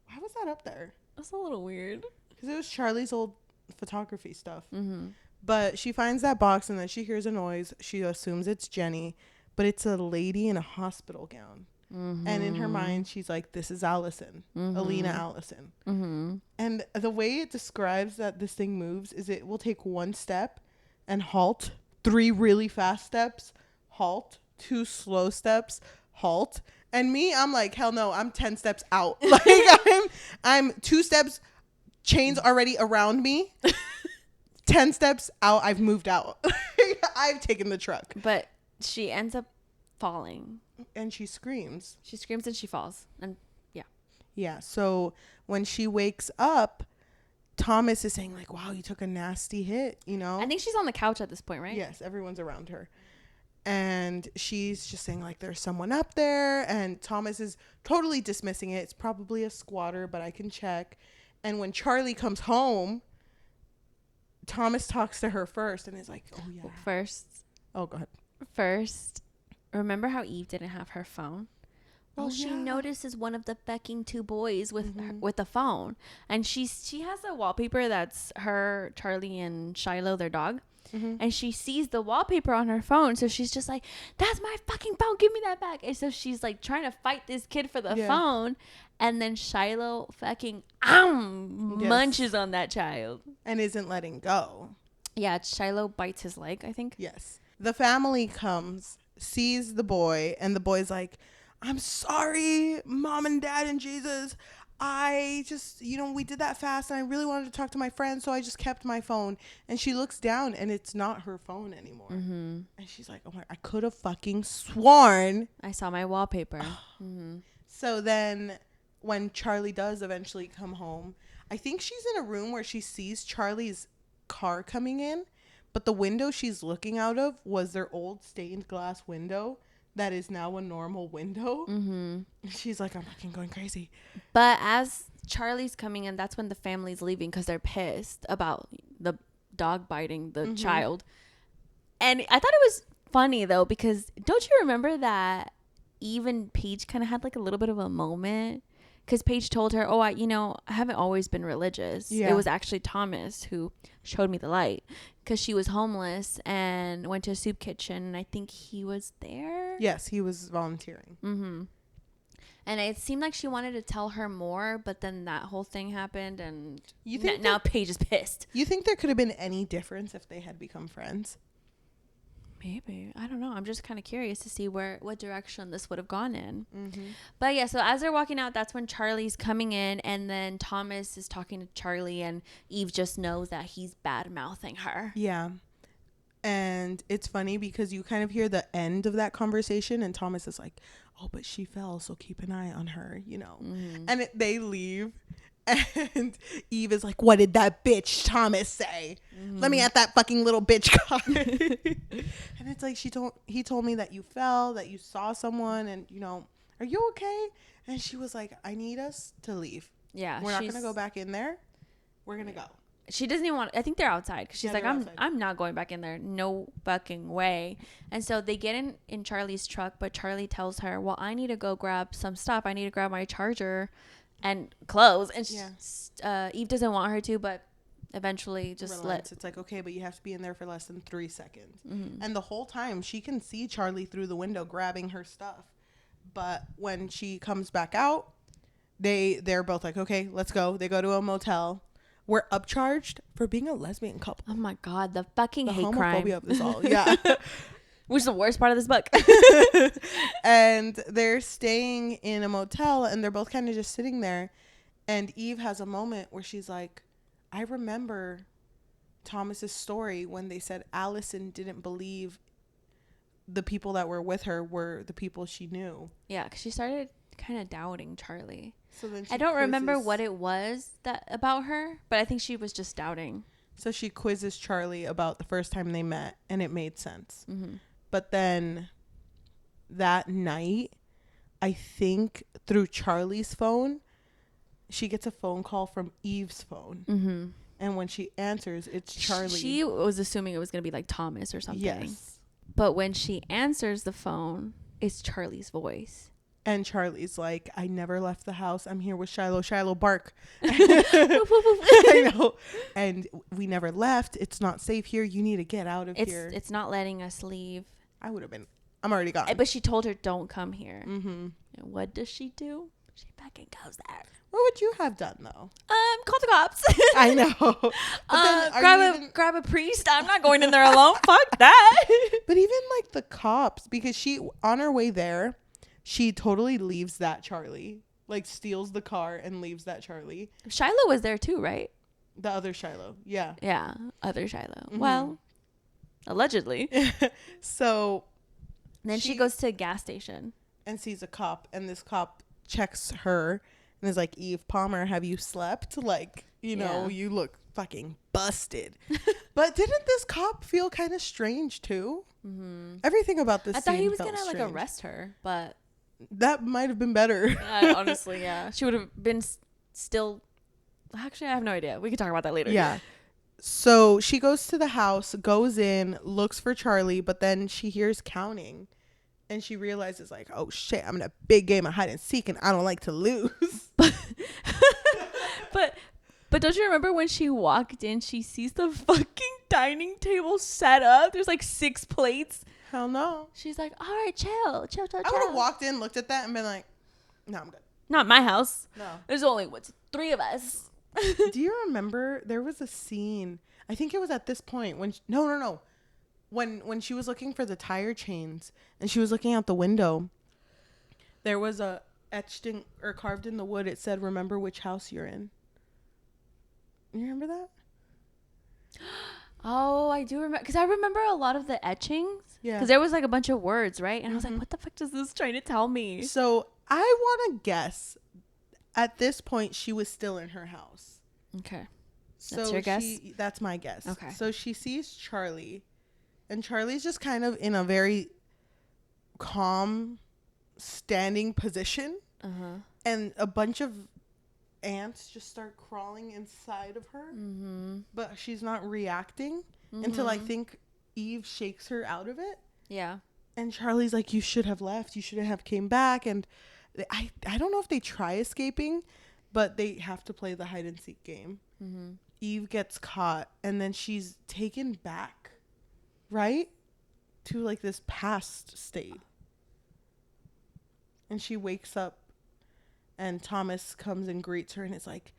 Why was that up there? That's a little weird. Because it was Charlie's old photography stuff. But she finds that box and then she hears a noise. She assumes it's Jenny, but it's a lady in a hospital gown. And in her mind, she's like, this is Allison, Alina Allison. And the way it describes that this thing moves is it will take 1 step and halt, 3 really fast steps, halt, 2 slow steps, halt. And me, I'm like, hell no, I'm 10 steps out. Like I'm 2 steps, chains already around me. 10 steps out, I've moved out. I've taken the truck. But she ends up falling. And she screams. She screams and she falls. And yeah. Yeah. So when she wakes up, Thomas is saying like, wow, you took a nasty hit, you know? I think she's on the couch at this point, right? Yes, everyone's around her. And she's just saying like, there's someone up there. And Thomas is totally dismissing it. It's probably a squatter, but I can check. And when Charlie comes home, Thomas talks to her first and is like, oh yeah. Oh, go ahead. First, remember how Eve didn't have her phone? Well, Oh, she yeah. notices one of the fucking two boys with her, with a phone, and she has a wallpaper that's her, Charlie, and Shiloh, their dog, and she sees the wallpaper on her phone, so she's just like, "That's my fucking phone! Give me that back!" And so she's like trying to fight this kid for the phone, and then Shiloh fucking munches on that child And isn't letting go. Yeah, Shiloh bites his leg, I think. Yes. The family comes, sees the boy, and the boy's like, I'm sorry, Mom and Dad and Jesus. I just, we did that fast and I really wanted to talk to my friend, so I just kept my phone. And she looks down and it's not her phone anymore. And she's like, oh my, I could have fucking sworn I saw my wallpaper. So then when Charlie does eventually come home, I think she's in a room where she sees Charlie's car coming in, but the window she's looking out of was their old stained glass window that is now a normal window. She's like, I'm fucking going crazy. But as Charlie's coming in, that's when the family's leaving because they're pissed about the dog biting the child. And I thought it was funny, though, because don't you remember that Eve and Paige kind of had like a little bit of a moment? Because Paige told her, oh, I haven't always been religious. Yeah. It was actually Thomas who showed me the light because she was homeless and went to a soup kitchen. And I think he was there. Yes, he was volunteering. And it seemed like she wanted to tell her more, but then that whole thing happened, and You think now Paige is pissed. You think there could have been any difference if they had become friends? Maybe. I don't know. I'm just kind of curious to see what direction this would have gone in. But yeah, so as they're walking out, that's when Charlie's coming in, and then Thomas is talking to Charlie, and Eve just knows that he's bad-mouthing her. Yeah. And it's funny because you kind of hear the end of that conversation, and Thomas is like, oh, but she fell, so keep an eye on her, And they leave, and Eve is like, what did that bitch Thomas say? Let me at that fucking little bitch car. And it's like, he told me that you fell, that you saw someone, and, are you okay? And she was like, I need us to leave. Yeah. We're not going to go back in there. We're going to go. She doesn't even want, I think they're outside because she's like, outside. I'm not going back in there. No fucking way. And so they get in Charlie's truck, but Charlie tells her, well, I need to go grab some stuff. I need to grab my charger and clothes. And Eve doesn't want her to, but eventually just It's like, okay, but you have to be in there for less than 3 seconds. And the whole time she can see Charlie through the window grabbing her stuff. But when she comes back out, they're both like, okay, let's go. They go to a motel. We're upcharged for being a lesbian couple. Oh my God, the fucking hate homophobia crime. of this all. Yeah. Which is the worst part of this book. And they're staying in a motel, and they're both kind of just sitting there. And Eve has a moment where she's like, I remember Thomas's story when they said Allison didn't believe the people that were with her were the people she knew. Yeah, because she started kind of doubting Charlie. So then I don't remember what it was that about her, but I think she was just doubting. So she quizzes Charlie about the first time they met, and it made sense. But then that night, I think through Charlie's phone, she gets a phone call from Eve's phone. And when she answers, it's Charlie. She was assuming it was going to be like Thomas or something. Yes. But when she answers the phone, it's Charlie's voice. And Charlie's like, I never left the house. I'm here with Shiloh. Shiloh, bark. I know. And we never left. It's not safe here. You need to get out of here. It's not letting us leave. I would have been. I'm already gone. But she told her, don't come here. And what does she do? She fucking goes there. What would you have done, though? Call the cops. I know. But then grab a priest. I'm not going in there alone. Fuck that. But even like the cops, because she, on her way there, she totally leaves that Charlie, like steals the car and leaves that Charlie. Shiloh was there too, right? The other Shiloh. Yeah. Yeah. Other Shiloh. Well, allegedly. So then she goes to a gas station and sees a cop, and this cop checks her and is like, Eve Palmer, have you slept? Like, you know, you look fucking busted. But didn't this cop feel kind of strange too? Mm-hmm. Everything about this I thought he was felt gonna strange. like arrest her, but that might have been better. Honestly, yeah, she would have been still. Actually, I have no idea. We can talk about that later. Yeah. So she goes to the house, goes in, looks for Charlie, but then she hears counting, and she realizes like, oh shit, I'm in a big game of hide and seek, and I don't like to lose. But don't you remember when she walked in, she sees the fucking dining table set up? There's like 6 plates. Hell no. She's like, all right, chill. I would have walked in, looked at that, and been like, no, I'm good. Not my house. No. There's only, 3 of us. Do you remember there was a scene, I think it was at this point, when, no. When she was looking for the tire chains, and she was looking out the window, there was a etched in, or carved in the wood, it said, remember which house you're in. You remember that? Oh, I do remember. Because I remember a lot of the etchings. Yeah. Because there was like a bunch of words, right? And I was Mm-hmm. like, what the fuck is this trying to tell me? So I want to guess at this point she was still in her house. Okay. So That's your guess? That's my guess. Okay. So she sees Charlie, and Charlie's just kind of in a very calm, standing position. Uh-huh. And a bunch of ants just start crawling inside of her. Mm-hmm. But she's not reacting until I think Eve shakes her out of it. Yeah. And Charlie's like, you should have left. You shouldn't have came back. And I don't know if they try escaping, but they have to play the hide and seek game. Mm-hmm. Eve gets caught, and then she's taken back, right? To like this past state. And she wakes up, and Thomas comes and greets her and is like,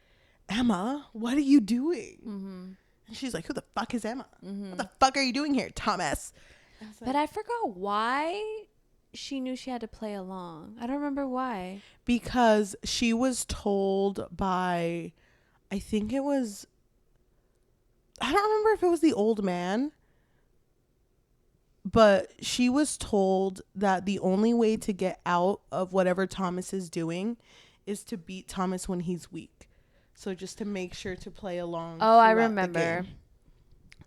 Emma, what are you doing? Mm-hmm. And she's like, who the fuck is Emma? Mm-hmm. What the fuck are you doing here, Thomas? But I forgot why she knew she had to play along. I don't remember why. Because she was told by, I think it was, I don't remember if it was the old man, but she was told that the only way to get out of whatever Thomas is doing is to beat Thomas when he's weak. So just to make sure to play along. Oh, I remember.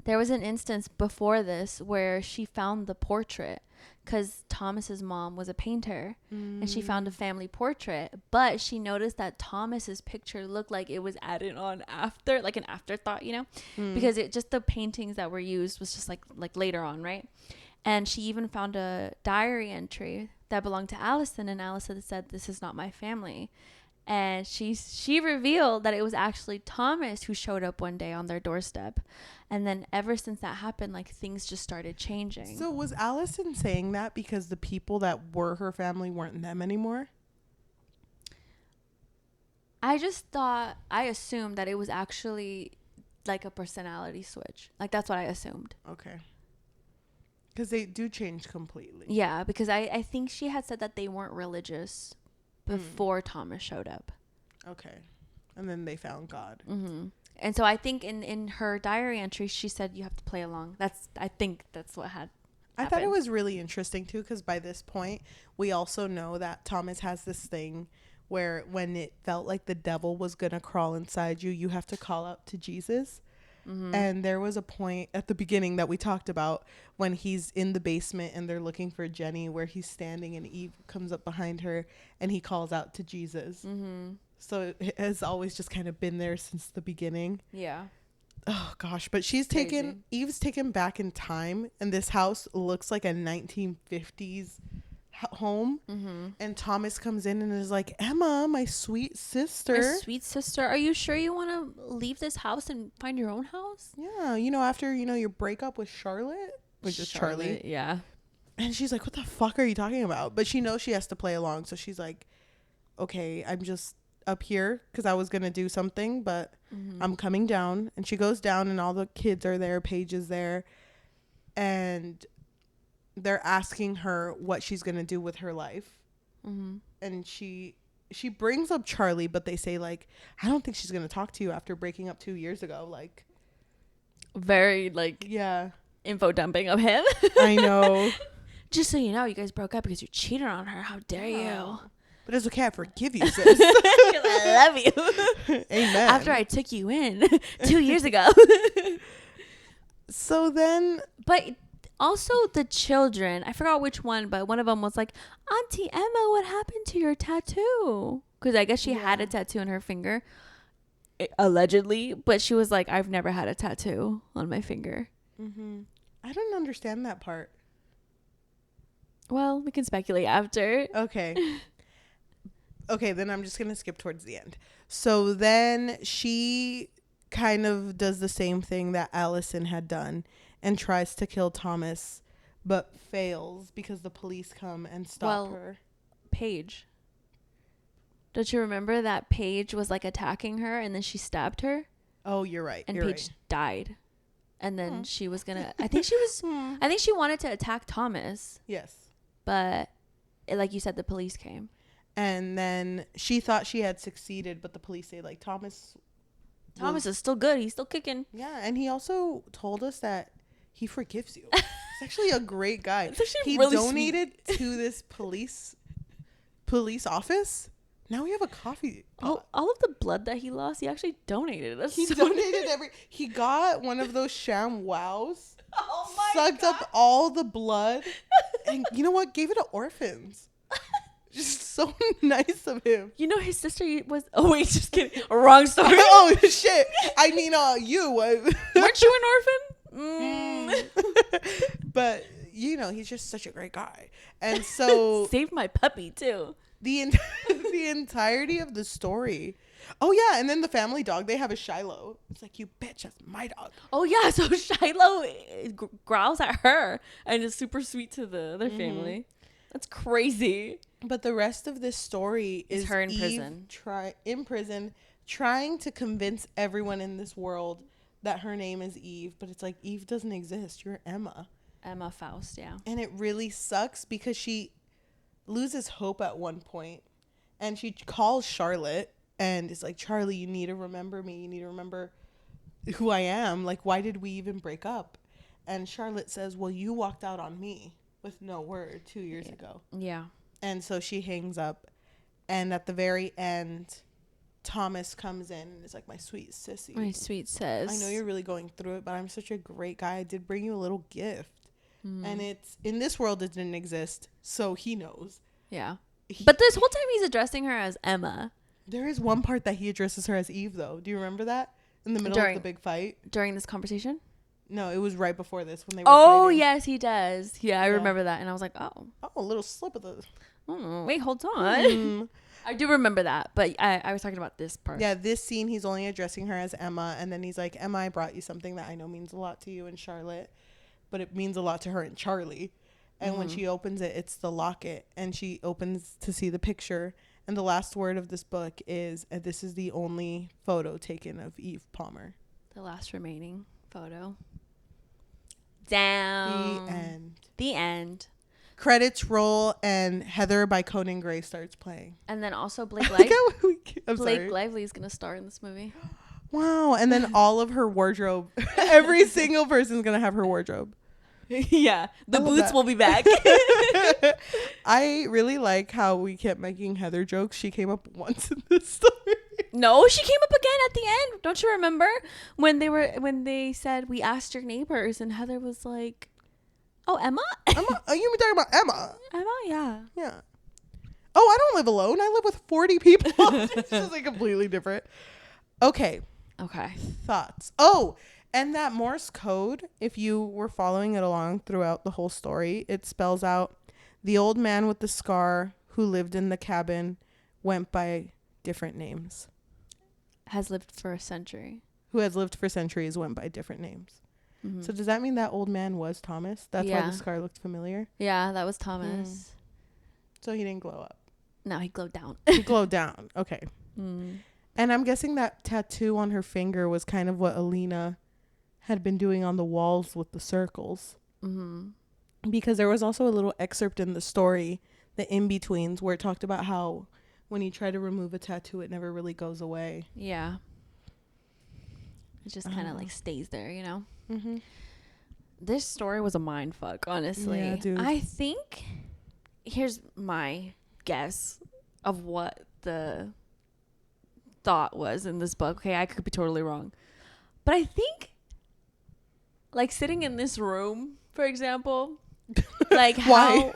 There was an instance before this where she found the portrait because Thomas's mom was a painter and she found a family portrait, but she noticed that Thomas's picture looked like it was added on after, like an afterthought, you know, because it just the paintings that were used was just like later on, right? And she even found a diary entry that belonged to Allison, and Allison said, "This is not my family." And she revealed that it was actually Thomas who showed up one day on their doorstep. And then ever since that happened, like things just started changing. So was Allison saying that because the people that were her family weren't them anymore? I assumed that it was actually like a personality switch. Like that's what I assumed. Okay. Because they do change completely. Yeah, because I think she had said that they weren't religious before Thomas showed up. Okay. And then they found God. Mm-hmm. And so I think in her diary entry, she said you have to play along. I think that's what had happened. I thought it was really interesting, too, because by this point, we also know that Thomas has this thing where when it felt like the devil was going to crawl inside you, you have to call out to Jesus. Mm-hmm. And there was a point at the beginning that we talked about when he's in the basement and they're looking for Jenny, where he's standing and Eve comes up behind her and he calls out to Jesus. Mm-hmm. So it has always just kind of been there since the beginning. Yeah. Oh gosh, but Eve's taken back in time, and this house looks like a 1950s home. Mm-hmm. And Thomas comes in and is like, Emma, my sweet sister. My sweet sister, are you sure you want to leave this house and find your own house? Yeah, after your breakup with Charlotte, which is Charlie. Yeah. And she's like, what the fuck are you talking about? But she knows she has to play along, so she's like, okay, I'm just up here because I was gonna do something, but I'm coming down. And she goes down and all the kids are there, Paige is there, and they're asking her what she's gonna do with her life. And she brings up Charlie, but they say like, I don't think she's gonna talk to you after breaking up 2 years ago. Like, very like, yeah, info dumping of him. I know. Just so you know, you guys broke up because you cheated on her. How dare you? But it's okay. I forgive you, sis. I love you. Amen. After I took you in 2 years ago. So then, but also the children, I forgot which one, but one of them was like, Auntie Emma, what happened to your tattoo? Because I guess she had a tattoo on her finger, allegedly. But she was like, I've never had a tattoo on my finger. I don't understand that part. Well, we can speculate after. Okay. Okay, then I'm just going to skip towards the end. So then she kind of does the same thing that Allison had done and tries to kill Thomas, but fails because the police come and stop her. Paige. Don't you remember that Paige was like attacking her and then she stabbed her? Oh, you're right. And you're Paige right. died. And then she was gonna, I think she wanted to attack Thomas. Yes. But like you said, the police came. And then she thought she had succeeded, but the police say like Thomas is still good. He's still kicking. Yeah, and he also told us that he forgives you. He's actually a great guy. He really donated to this police office. Now we have a coffee pot. All of the blood that he lost, he actually donated. He donated he got one of those sham wows. Oh my sucked God. up all the blood. And you know what? Gave it to orphans. Just so nice of him. You know, his sister was... Oh, wait, just kidding. Wrong story. Oh, shit. I mean, you. Weren't you an orphan? But, you know, he's just such a great guy. And so... Saved my puppy, too. The entirety of the story. Oh, yeah. And then the family dog, they have a Shiloh. It's like, you bitch, that's my dog. Oh, yeah. So Shiloh growls at her and is super sweet to the other family. That's crazy. But the rest of this story is her in Eve prison. Trying to convince everyone in this world that her name is Eve. But it's like, Eve doesn't exist. You're Emma. Emma Faust, yeah. And it really sucks because she loses hope at one point. And she calls Charlotte and is like, Charlie, you need to remember me. You need to remember who I am. Like, why did we even break up? And Charlotte says, well, you walked out on me with no word 2 years ago. Yeah. And so she hangs up. And at the very end, Thomas comes in and is like, my sweet sissy. My sweet sis. I know you're really going through it, but I'm such a great guy. I did bring you a little gift. And it's in this world, it didn't exist. So he knows. Yeah. But this whole time he's addressing her as Emma. There is one part that he addresses her as Eve, though. Do you remember that? In the middle of the big fight? During this conversation? No, it was right before this when they were fighting. Yes, he does. Yeah, I remember that. And I was like, oh. Oh, a little slip of the... wait, hold on. I do remember that, but I was talking about this part. Yeah, this scene, he's only addressing her as Emma. And then he's like, Emma, I brought you something that I know means a lot to you and Charlotte. But it means a lot to her and Charlie. And when she opens it, it's the locket. And she opens to see the picture. And the last word of this book is, this is the only photo taken of Eve Palmer. The last remaining photo. Down. The end. Credits roll and Heather by Conan Gray starts playing. And then also Blake Lively. Lively is going to star in this movie. Wow. And then all of her wardrobe. Every single person's going to have her wardrobe. Yeah. The boots will be back. I really like how we kept making Heather jokes. She came up once in this story. No, she came up again at the end. Don't you remember when they said we asked your neighbors and Heather was like, "Oh, Emma? Emma? Are you talking about Emma? Emma, yeah. Yeah. Oh, I don't live alone. I live with 40 people." This is like completely different. Okay. Thoughts. Oh, and that Morse code, if you were following it along throughout the whole story, it spells out the old man with the scar who lived in the cabin went by different names. Has lived for a century. Who has lived for centuries went by different names. Mm-hmm. So does that mean that old man was Thomas? That's why the scar looked familiar? Yeah, that was Thomas. So he didn't glow up. No, he glowed down. He glowed down. Okay. And I'm guessing that tattoo on her finger was kind of what Alina had been doing on the walls with the circles. Because there was also a little excerpt in the story, the in-betweens, where it talked about how when you try to remove a tattoo, it never really goes away. Yeah. It just kind of like stays there, you know? This story was a mind fuck, honestly. Yeah, dude. I think, here's my guess. of what the thought was in this book. Okay, I could be totally wrong. But I think, like, sitting in this room, for example, like Why?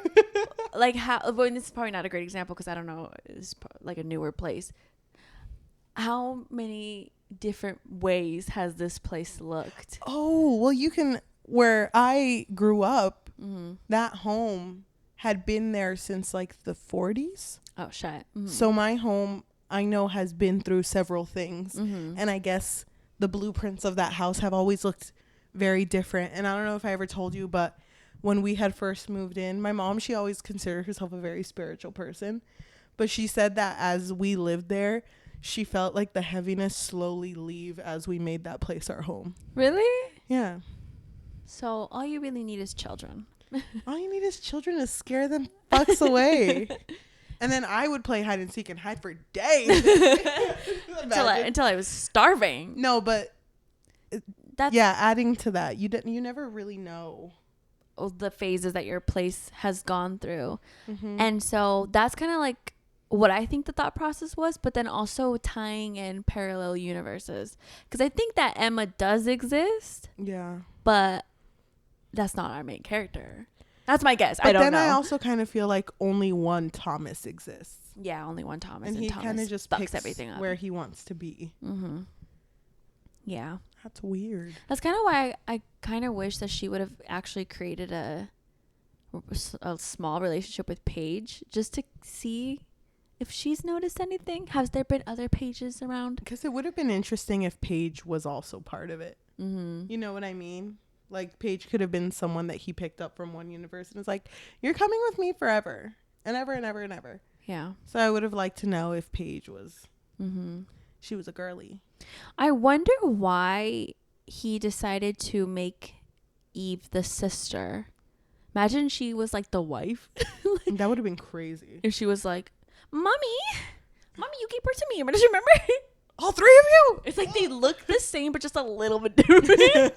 well, this is probably not a great example because I don't know, it's like a newer place. How many different ways has this place looked? Oh, well, you can, where I grew up, Mm-hmm. that home had been there since like the 40s. Oh, shit. Mm-hmm. So my home, I know, has been through several things. Mm-hmm. And I guess the blueprints of that house have always looked very different. And I don't know if I ever told you, but when we had first moved in, my mom, she always considered herself a very spiritual person. But she said that as we lived there, she felt like the heaviness slowly leave as we made that place our home. Really? Yeah. So all you really need is children. All you need is children to scare them fucks away. And then I would play hide and seek and hide for days. until I was starving. No, but That's yeah, adding to that, you never really know. the phases that your place has gone through. Mm-hmm. And so that's kind of like what I think the thought process was, but then also tying in parallel universes. Because I think that Emma does exist, Yeah. but that's not our main character. That's my guess. But I don't then know. I also kind of feel like only one Thomas exists. Yeah, only one Thomas. And he kind Thomas of just fucks picks everything up. where he wants to be. Mm-hmm. Yeah. That's weird. That's kind of why I kind of wish that she would have actually created a small relationship with Paige just to see if she's noticed anything. Has there been other Pages around? Because it would have been interesting if Paige was also part of it. Mm-hmm. You know what I mean? Like, Paige could have been someone that he picked up from one universe and was like, you're coming with me forever and ever and ever and ever. Yeah. So I would have liked to know if Paige was, Mm-hmm. she was a girly. I wonder why he decided to make Eve the sister. Imagine she was like the wife. That would have been crazy. If she was like, Mommy, you gave birth to me. But do you remember? All three of you? It's like they look the same, but just a little bit different.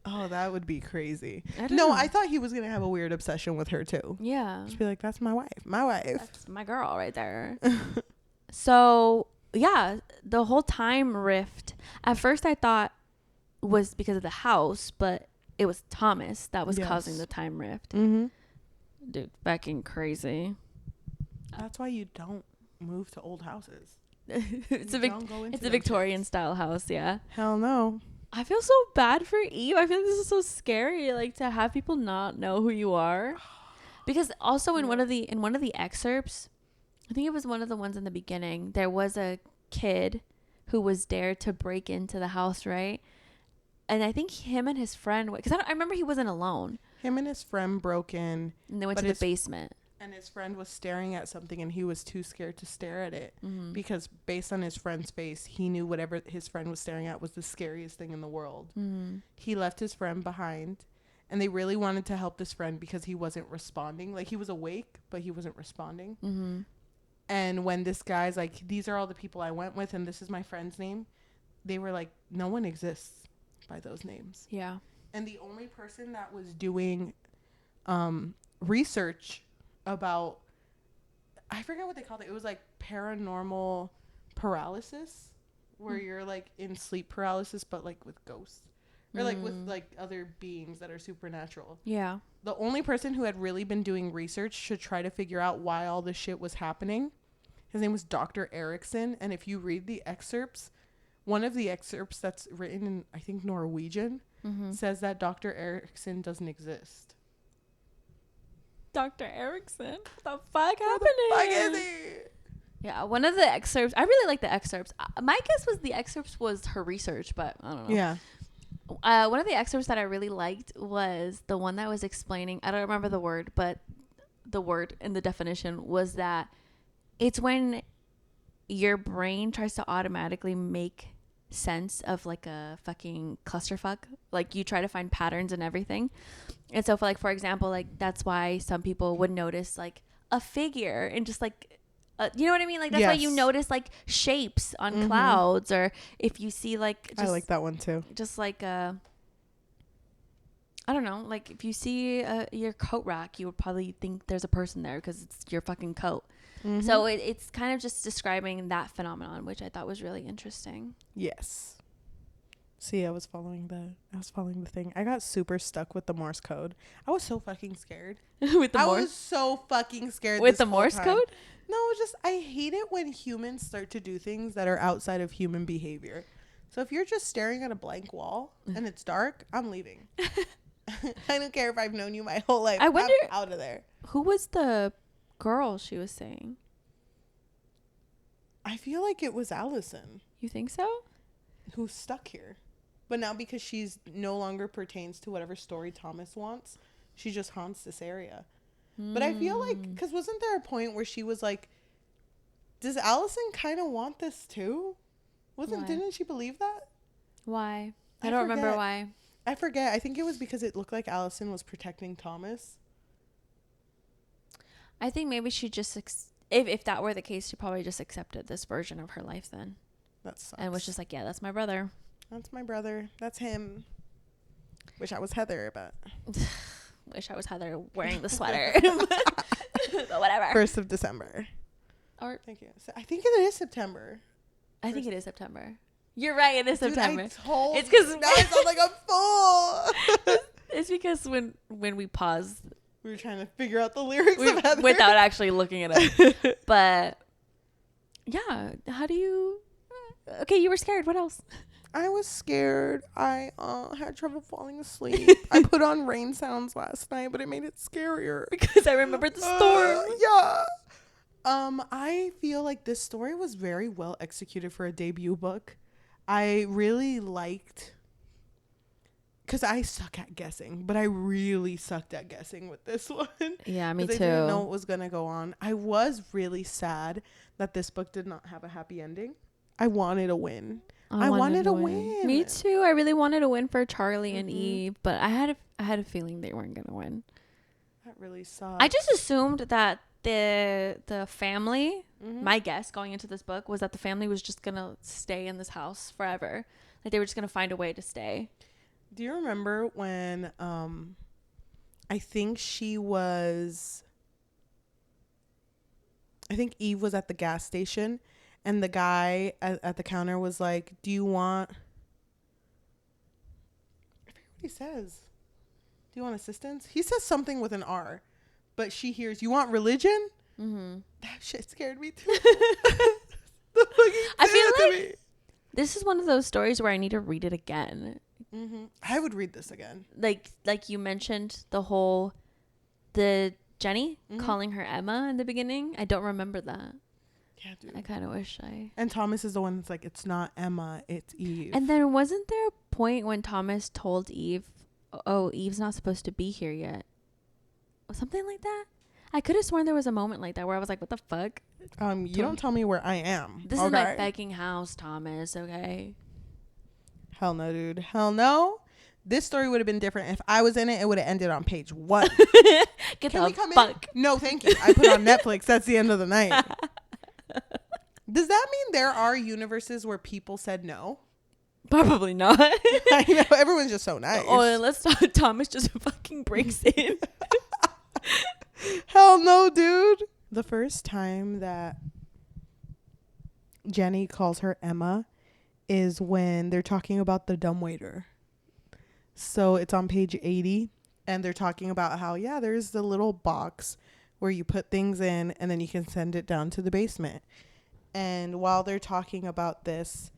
Oh, that would be crazy. I don't know. I thought he was going to have a weird obsession with her too. Yeah. Just be like, that's my wife. My wife. That's my girl right there. So, yeah, the whole time rift, at first I thought was because of the house, but it was Thomas that was causing the time rift. Mm-hmm. Dude, fucking crazy. That's why you don't move to old houses. It's Don't go into a them Victorian shits. style house, yeah. Hell no. I feel so bad for Eve. I feel like this is so scary, like to have people not know who you are. Because also in one of the excerpts, I think it was one of the ones in the beginning, there was a kid who was dared to break into the house, right? And I think him and his friend, because I remember he wasn't alone. Him and his friend broke in, And they went But to the his- basement. and his friend was staring at something, and he was too scared to stare at it. Mm-hmm. Because based on his friend's face, he knew whatever his friend was staring at was the scariest thing in the world. Mm-hmm. He left his friend behind, and they really wanted to help this friend because he wasn't responding. Like, he was awake, but he wasn't responding. Mm-hmm. And when this guy's like, these are all the people I went with, and this is my friend's name, they were like, no one exists by those names. Yeah. And the only person that was doing research about, I forget what they called it. It was like paranormal paralysis, where you're like in sleep paralysis, but like with ghosts. Or like with like other beings that are supernatural. Yeah. The only person who had really been doing research to try to figure out why all this shit was happening, his name was Dr. Erickson. And if you read the excerpts, one of the excerpts that's written in, I think, Norwegian, says that Dr. Erickson doesn't exist. Dr. Erickson? What the fuck happening? What the fuck is he? Yeah, one of the excerpts, I really like the excerpts. My guess was the excerpts was her research, but I don't know. Yeah. One of the excerpts that I really liked was the one that was explaining, I don't remember the word, but the word in the definition was that it's when your brain tries to automatically make sense of like a fucking clusterfuck. Like you try to find patterns and everything. And so for example, like that's why some people would notice like a figure and just like, you know what I mean? Like that's why you notice like shapes on clouds, or if you see like, just, I like that one too. just like, I don't know, like if you see your coat rack, you would probably think there's a person there because it's your fucking coat. Mm-hmm. So it's kind of just describing that phenomenon, which I thought was really interesting. Yes. See, I was following the thing. I got super stuck with the Morse code. I was so fucking scared. With the I Morse? was so fucking scared With this the whole Morse time. code? No, just I hate it when humans start to do things that are outside of human behavior. So if you're just staring at a blank wall and it's dark, I'm leaving. I don't care if I've known you my whole life. I wonder I'm out of there. who was the girl she was saying. I feel like it was Allison You think so? who's stuck here. But now because she's no longer pertains to whatever story Thomas wants, she just haunts this area. But I feel like, because wasn't there a point where she was like, does Allison kind of want this too? Why? Didn't she believe that? Why? I I don't remember forget. why. I forget. I think it was because it looked like Allison was protecting Thomas. I think maybe she just if that were the case, she probably just accepted this version of her life then, That sucks. and was just like, yeah, that's my brother. That's my brother. That's him. Wish I was Heather, but Wish I was Heather wearing the sweater. But whatever. 1st of December. Or Thank you. So I think it is September. I think it is September. You're right. It is Dude, September. I told It's 'cause now I sound like a fool. It's because when we paused We were trying to figure out the lyrics of Heather. without actually looking it up. But yeah, how do you? Okay, you were scared. What else? I was scared. I had trouble falling asleep. I put on rain sounds last night, but it made it scarier. Because I remembered the storm. Yeah. I feel like this story was very well executed for a debut book. I really liked, because I suck at guessing, but I really sucked at guessing with this one. Yeah, me too. I didn't know what was going to go on. I was really sad that this book did not have a happy ending. I wanted a win. I wanted a win. Me too. I really wanted a win for Charlie and Mhm. Eve, but I had a feeling they weren't gonna win. That really sucked. I just assumed that the family, Mhm. my guess going into this book was that the family was just gonna stay in this house forever. Like they were just gonna find a way to stay. Do you remember when I think Eve was at the gas station and the guy at the counter was like, do you want, I forget what he says. Do you want assistance? He says something with an R, but she hears, you want religion? Mm-hmm. That shit scared me too. The fucking I feel did it to like this is one of those stories where I need to read it again. me. Mhm. I would read this again. Like you mentioned the Jenny calling her Emma in the beginning. I don't remember that. Yeah, dude. I kind of wish I. And Thomas is the one that's like, it's not Emma, it's Eve. And then wasn't there a point when Thomas told Eve, "Oh, Eve's not supposed to be here yet," or something like that? I could have sworn there was a moment like that where I was like, "What the fuck?" You don't tell me where I am. This is my begging house, Thomas. Okay. Hell no, dude. Hell no. This story would have been different if I was in it. It would have ended on page 1. Get Can the we come fuck. in? No, thank you. I put on Netflix. That's the end of the night. Does that mean there are universes where people said no? Probably not. I know. Everyone's just so nice. Oh, unless Thomas just fucking breaks in. Hell no, dude. The first time that Jenny calls her Emma is when they're talking about the dumbwaiter. So it's on page 80 and they're talking about how, yeah, there's the little box where you put things in and then you can send it down to the basement. And while they're talking about this,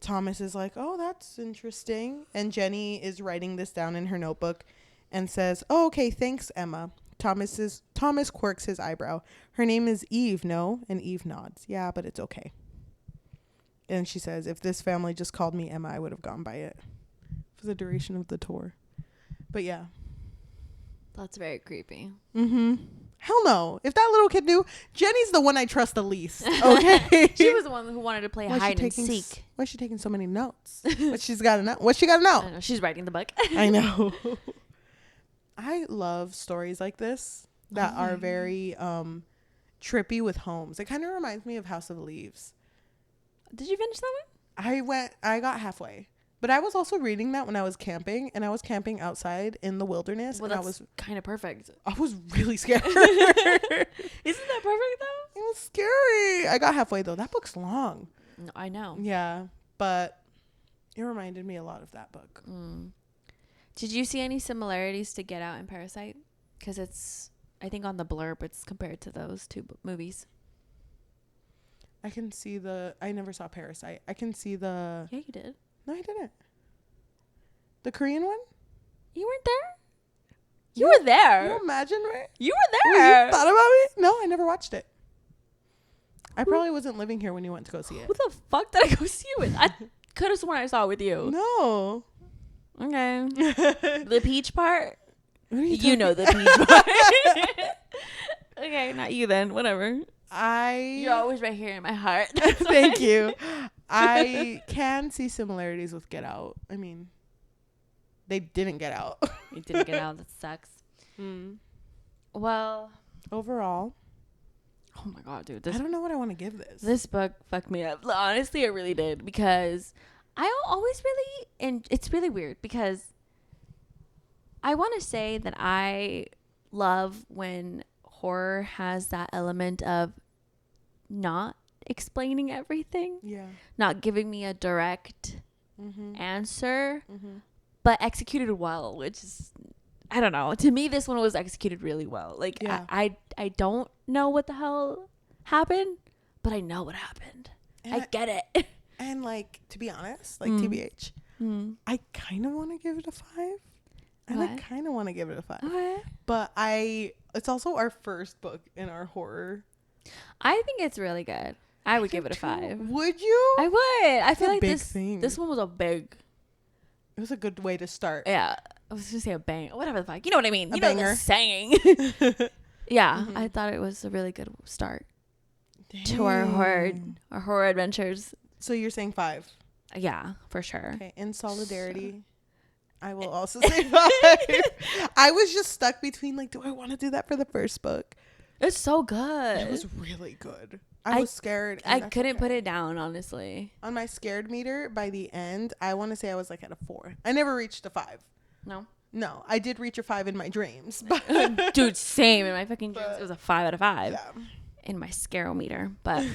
Thomas is like, oh, that's interesting. And Jenny is writing this down in her notebook and says, oh, okay, thanks, Emma. Thomas quirks his eyebrow. Her name is Eve, no? And Eve nods. Yeah, but it's okay. And she says, if this family just called me Emma, I would have gone by it for the duration of the tour. But yeah. That's very creepy. Mm-hmm. Hell no. If that little kid knew, Jenny's the one I trust the least. Okay. She was the one who wanted to play hide and seek. Why is she taking so many notes? What she got to know? I know. She's writing the book. I know. I love stories like this that are very trippy with homes. It kind of reminds me of House of Leaves. Did you finish that one? I got halfway, But I was also reading that when I was camping, and I was camping outside in the wilderness. Well, and that's kind of perfect. I was really scared. Isn't that perfect though? It was scary. I got halfway though. That book's long. No, I know. Yeah, but it reminded me a lot of that book. Did you see any similarities to Get Out and Parasite? Because it's, I think on the blurb, it's compared to those two movies. I can see I never saw Parasite. I can see the. Yeah, you did. No, I didn't. The Korean one? You weren't there? You were there. Can you imagine, right? You were there. You thought about me? No, I never watched it. I probably wasn't living here when you went to go see it. Who the fuck did I go see it with? I could have sworn I saw it with you. No. Okay. The peach part? You know the peach part. Okay, not you then. Whatever. You're always right here in my heart. Thank you. I can see similarities with Get Out. I mean, they didn't get out. They didn't get out. That sucks. Well, overall, oh my god, dude! I don't know what I want to give this. This book fucked me up. Honestly, it really did, because I always really, and it's really weird because I want to say that I love when horror has that element of not explaining everything. Yeah. Not giving me a direct answer, but executed well, which is, I don't know. To me, this one was executed really well. Like, yeah. I don't know what the hell happened, but I know what happened. And I get it. And, like, to be honest, like, TBH, I kind of want to give it a 5. I kind of want to give it a 5. Okay. But it's also our first book in our horror. I think it's really good. I would give it a 5. Would you? I would. I feel like this one was a big. It was a good way to start. Yeah. I was going to say a bang. Whatever the fuck. You know what I mean? A you banger. know the saying. Yeah. I thought it was a really good start to our horror adventures. So you're saying 5? Yeah, for sure. Okay. In solidarity, I will also say 5. I was just stuck between, like, do I want to do that for the first book? It's so good. It was really good. I was scared. I couldn't put it down, honestly. On my scared meter, by the end, I want to say I was like at a 4. I never reached a 5. No, I did reach a 5 in my dreams. But dude, same in my fucking dreams. It was a 5 out of 5 yeah. In my scarometer. But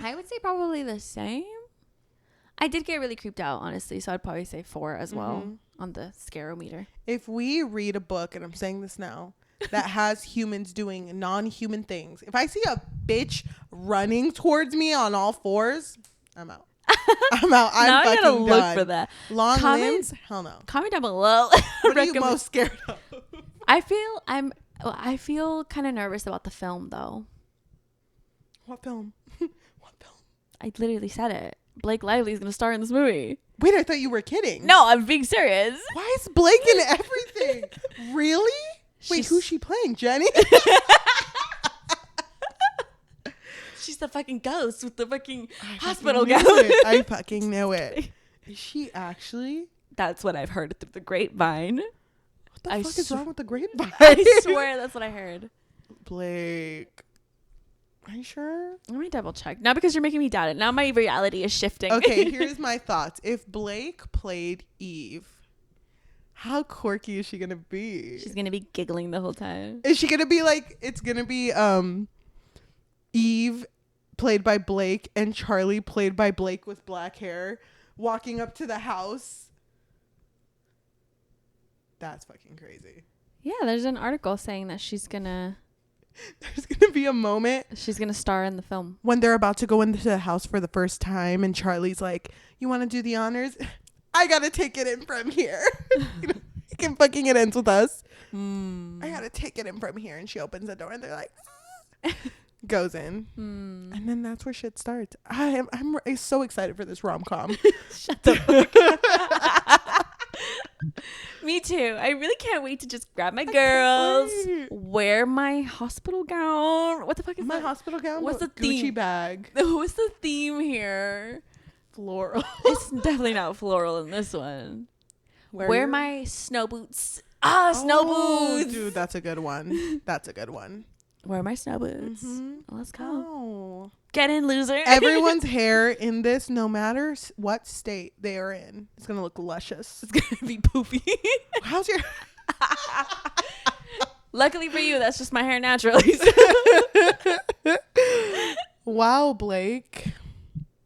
I would say probably the same. I did get really creeped out, honestly, so I'd probably say 4 as well on the scarometer. If we read a book, and I'm saying this now, that has humans doing non-human things, if I see a bitch running towards me on all 4s, I'm out. I'm out. I'm now fucking I gotta look done. for that. Long limbs? Hell no. Comment down below. What are you most scared of? I feel kind of nervous about the film, though. What film? I literally said it. Blake Lively's gonna star in this movie. Wait, I thought you were kidding. No, I'm being serious. Why is Blake in everything? Really? Wait, who's she playing? Jenny? She's the fucking ghost with the fucking hospital gown. I fucking knew it. Is she actually? That's what I've heard through the grapevine. What the fuck is wrong with the grapevine? I swear that's what I heard. Blake. Are you sure? Let me double check. Now because you're making me doubt it. Now my reality is shifting. Okay, here's my thoughts. If Blake played Eve, how quirky is she gonna be? She's gonna be giggling the whole time. Is she gonna be like, it's gonna be Eve played by Blake and Charlie played by Blake with black hair walking up to the house? That's fucking crazy. Yeah, there's an article saying that there's gonna be a moment she's gonna star in the film when they're about to go into the house for the first time and Charlie's like, you want to do the honors? I gotta take it in from here. It ends with us. I gotta take it in from here. And she opens the door and they're like, goes in. And then that's where shit starts. I'm so excited for this rom-com. Shut the fuck up. Me too. I really can't wait to just grab my girls, wear my hospital gown. What the fuck is my that? hospital gown? What's the Gucci theme? Bag. What's the theme here? Floral. It's definitely not floral in this one. Wear my snow boots. Snow boots. Dude, that's a good one. Wear my snow boots. Let's go. Oh, Get in, loser. Everyone's hair in this, no matter what state they are in, it's gonna look luscious. It's gonna be poofy. How's your? Luckily for you, that's just my hair naturally. Wow, Blake.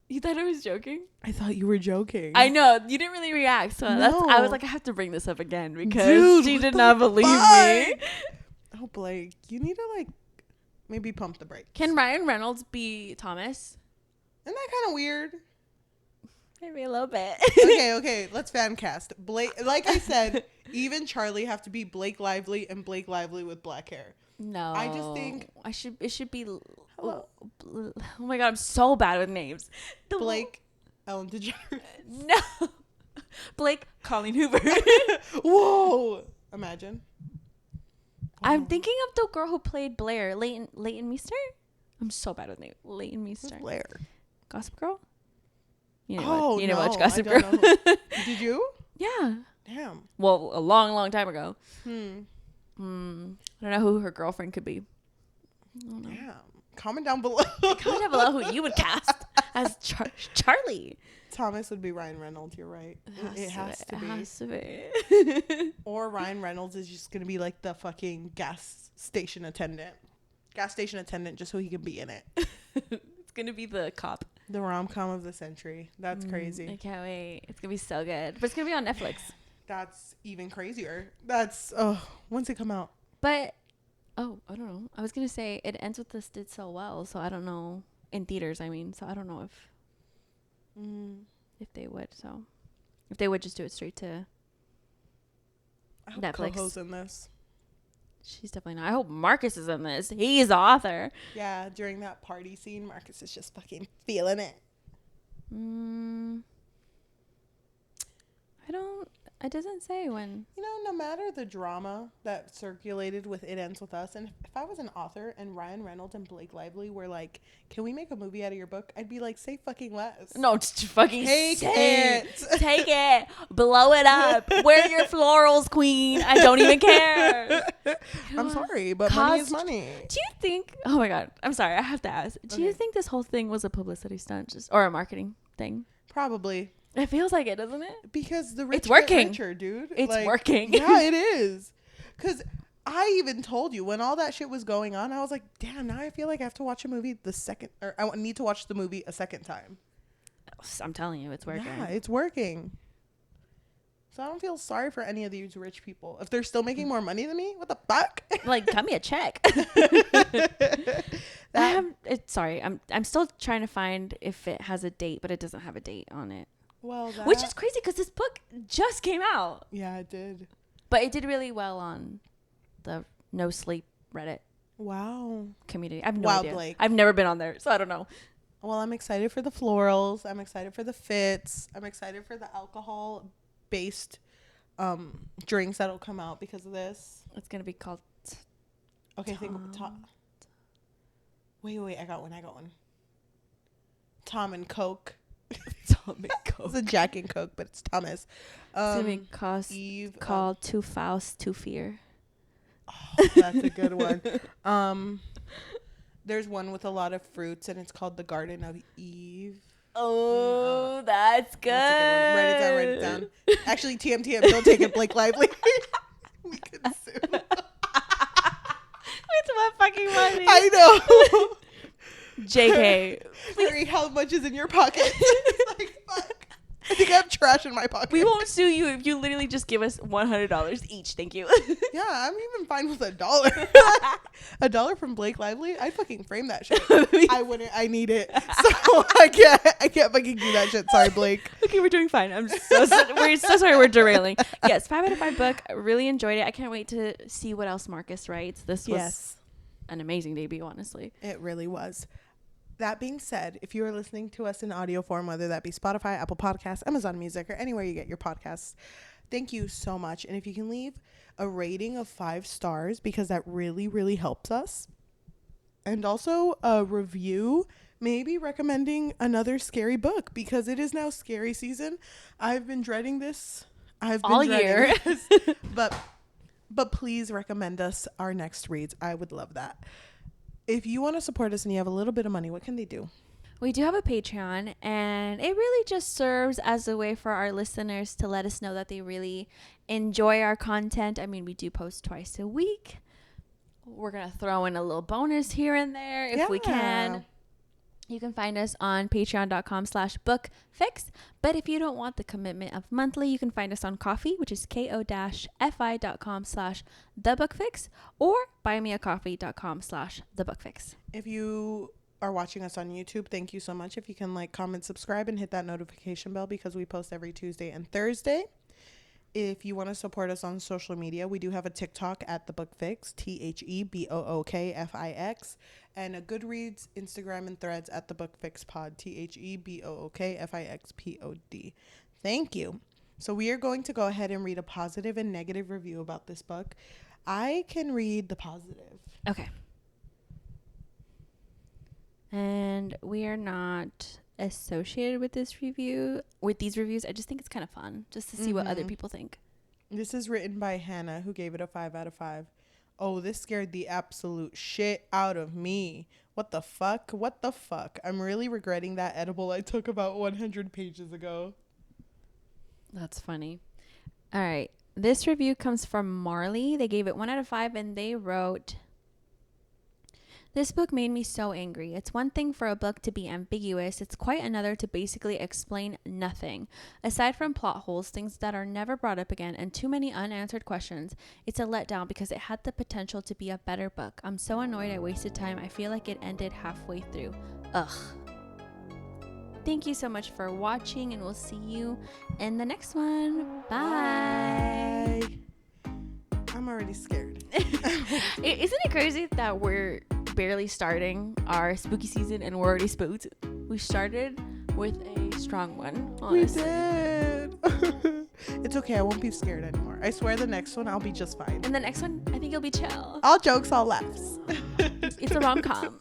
You thought I was joking? I thought you were joking. I know. You didn't really react. So No. that's, I was like, I have to bring this up again because Dude, she what did the not believe me. Oh, Blake, you need to like maybe pump the brakes. Can Ryan Reynolds be Thomas? Isn't that kind of weird? Maybe a little bit. Okay. Let's fan cast. Blake, like I said, even Charlie have to be Blake Lively and Blake Lively with black hair. No. I just think it should be. Hello. Oh my God, I'm so bad with names. Blake Ellen DeGeneres. No. Blake Colleen Hoover. Whoa. Imagine. I'm thinking of the girl who played Blair, Leighton Meester. I'm so bad with names. Leighton Meester. Who's Blair? Gossip Girl? You Oh, didn't no, watch Gossip I Girl? don't know. Did you? Yeah. Damn. Well, a long, long time ago. I I don't know who her girlfriend could be. I don't know. Damn. Comment down below. Comment down below who you would cast as Charlie. Thomas would be Ryan Reynolds. You're right. It has to be. It has to be. Or Ryan Reynolds is just gonna be like the fucking gas station attendant, just so he can be in it. It's gonna be the cop. The rom-com of the century. That's crazy. I can't wait. It's gonna be so good. But it's gonna be on Netflix. That's even crazier. When's it come out? But I don't know. I was gonna say it ends with this did so well, so I don't know in theaters. I mean, so I don't know if they would. So if they would just do it straight to I hope Netflix. Coho's in this. She's definitely not. I hope Marcus is in this. He's the author. Yeah, during that party scene, Marcus is just fucking feeling it. It doesn't say when. You know, no matter the drama that circulated with It Ends With Us, and if I was an author and Ryan Reynolds and Blake Lively were like, can we make a movie out of your book? I'd be like, say fucking less. No, just fucking Take it. Take it. Blow it up. Wear your florals, queen. I don't even care. I'm sorry, but money is money. Do you think... Oh my God. I'm sorry. I have to ask. Do you think this whole thing was a publicity stunt or a marketing thing? Probably. It feels like it, doesn't it? Because the rich It's working. get richer, dude. It's working. Yeah, it is. Because I even told you when all that shit was going on, I was like, damn, now I feel like I have to watch a movie I need to watch the movie a second time. I'm telling you, it's working. Yeah, it's working. So I don't feel sorry for any of these rich people. If they're still making more money than me, what the fuck? Like, cut me a check. I'm still trying to find if it has a date, but it doesn't have a date on it. Well, which is crazy because this book just came out. Yeah, it did. But it did really well on the No Sleep Reddit. Wow. Community. I have no idea. Blake. I've never been on there, so I don't know. Well, I'm excited for the florals. I'm excited for the fits. I'm excited for the alcohol-based drinks that'll come out because of this. It's gonna be called. Wait. I got one. Tom and Coke. Tom and Coke. It's a Jack and Coke, but it's Thomas. It's gonna be called Too Faust, Too Fear. Oh, that's a good one. There's one with a lot of fruits, and it's called the Garden of Eve. Oh, that's good. That's a good one. Write it down. Actually, TM, don't take it, Blake Lively. We could sue. With what fucking money? I know. JK. Harry, how much is in your pocket? Like, fuck. I think I have trash in my pocket. We won't sue you if you literally just give us $100 each. Thank you. Yeah, I'm even fine with $1. $1 from Blake Lively? I'd fucking frame that shit. I wouldn't. I need it. So I can't fucking do that shit. Sorry, Blake. Okay, we're doing fine. We're so sorry we're derailing. Yes, 5 out of 5 book. I really enjoyed it. I can't wait to see what else Marcus writes. This was an amazing debut, honestly. It really was. That being said, if you are listening to us in audio form, whether that be Spotify, Apple Podcasts, Amazon Music, or anywhere you get your podcasts, thank you so much. And if you can leave a rating of 5 stars, because that really, really helps us. And also a review, maybe recommending another scary book, because it is now scary season. I've been dreading this. All year. But please recommend us our next reads. I would love that. if you want to support us and you have a little bit of money, what can they do? We do have a Patreon, and it really just serves as a way for our listeners to let us know that they really enjoy our content. I mean, we do post twice a week. We're going to throw in a little bonus here and there if we can. You can find us on patreon.com/bookfix. But if you don't want the commitment of monthly, you can find us on Coffee, which is ko-fi.com/thebookfix, or buymeacoffee.com/thebookfix. If you are watching us on YouTube, thank you so much. If you can like, comment, subscribe, and hit that notification bell, because we post every Tuesday and Thursday. If you want to support us on social media, we do have a TikTok at The Book Fix, THEBOOKFIX, and a Goodreads, Instagram, and Threads at The Book Fix Pod, THEBOOKFIXPOD. Thank you. So we are going to go ahead and read a positive and negative review about this book. I can read the positive. Okay. And we are not associated with these reviews. I just think it's kind of fun just to see what other people think. This is written by Hannah, who gave it a 5 out of 5. Oh, this scared the absolute shit out of me. What the fuck? I'm really regretting that edible I took about 100 pages ago. That's funny. All right, this review comes from Marley. They gave it 1 out of 5, and they wrote, "This book made me so angry. It's one thing for a book to be ambiguous. It's quite another to basically explain nothing. Aside from plot holes, things that are never brought up again, and too many unanswered questions, it's a letdown because it had the potential to be a better book. I'm so annoyed I wasted time. I feel like it ended halfway through. Ugh." Thank you so much for watching, and we'll see you in the next one. Bye. I'm already scared. Isn't it crazy that we're barely starting our spooky season and we're already spooked? We started with a strong one, honestly. We did. It's okay. I won't be scared anymore. I swear the next one I'll be just fine. And the next one, I think you'll be chill. All jokes, all laughs. It's a rom-com.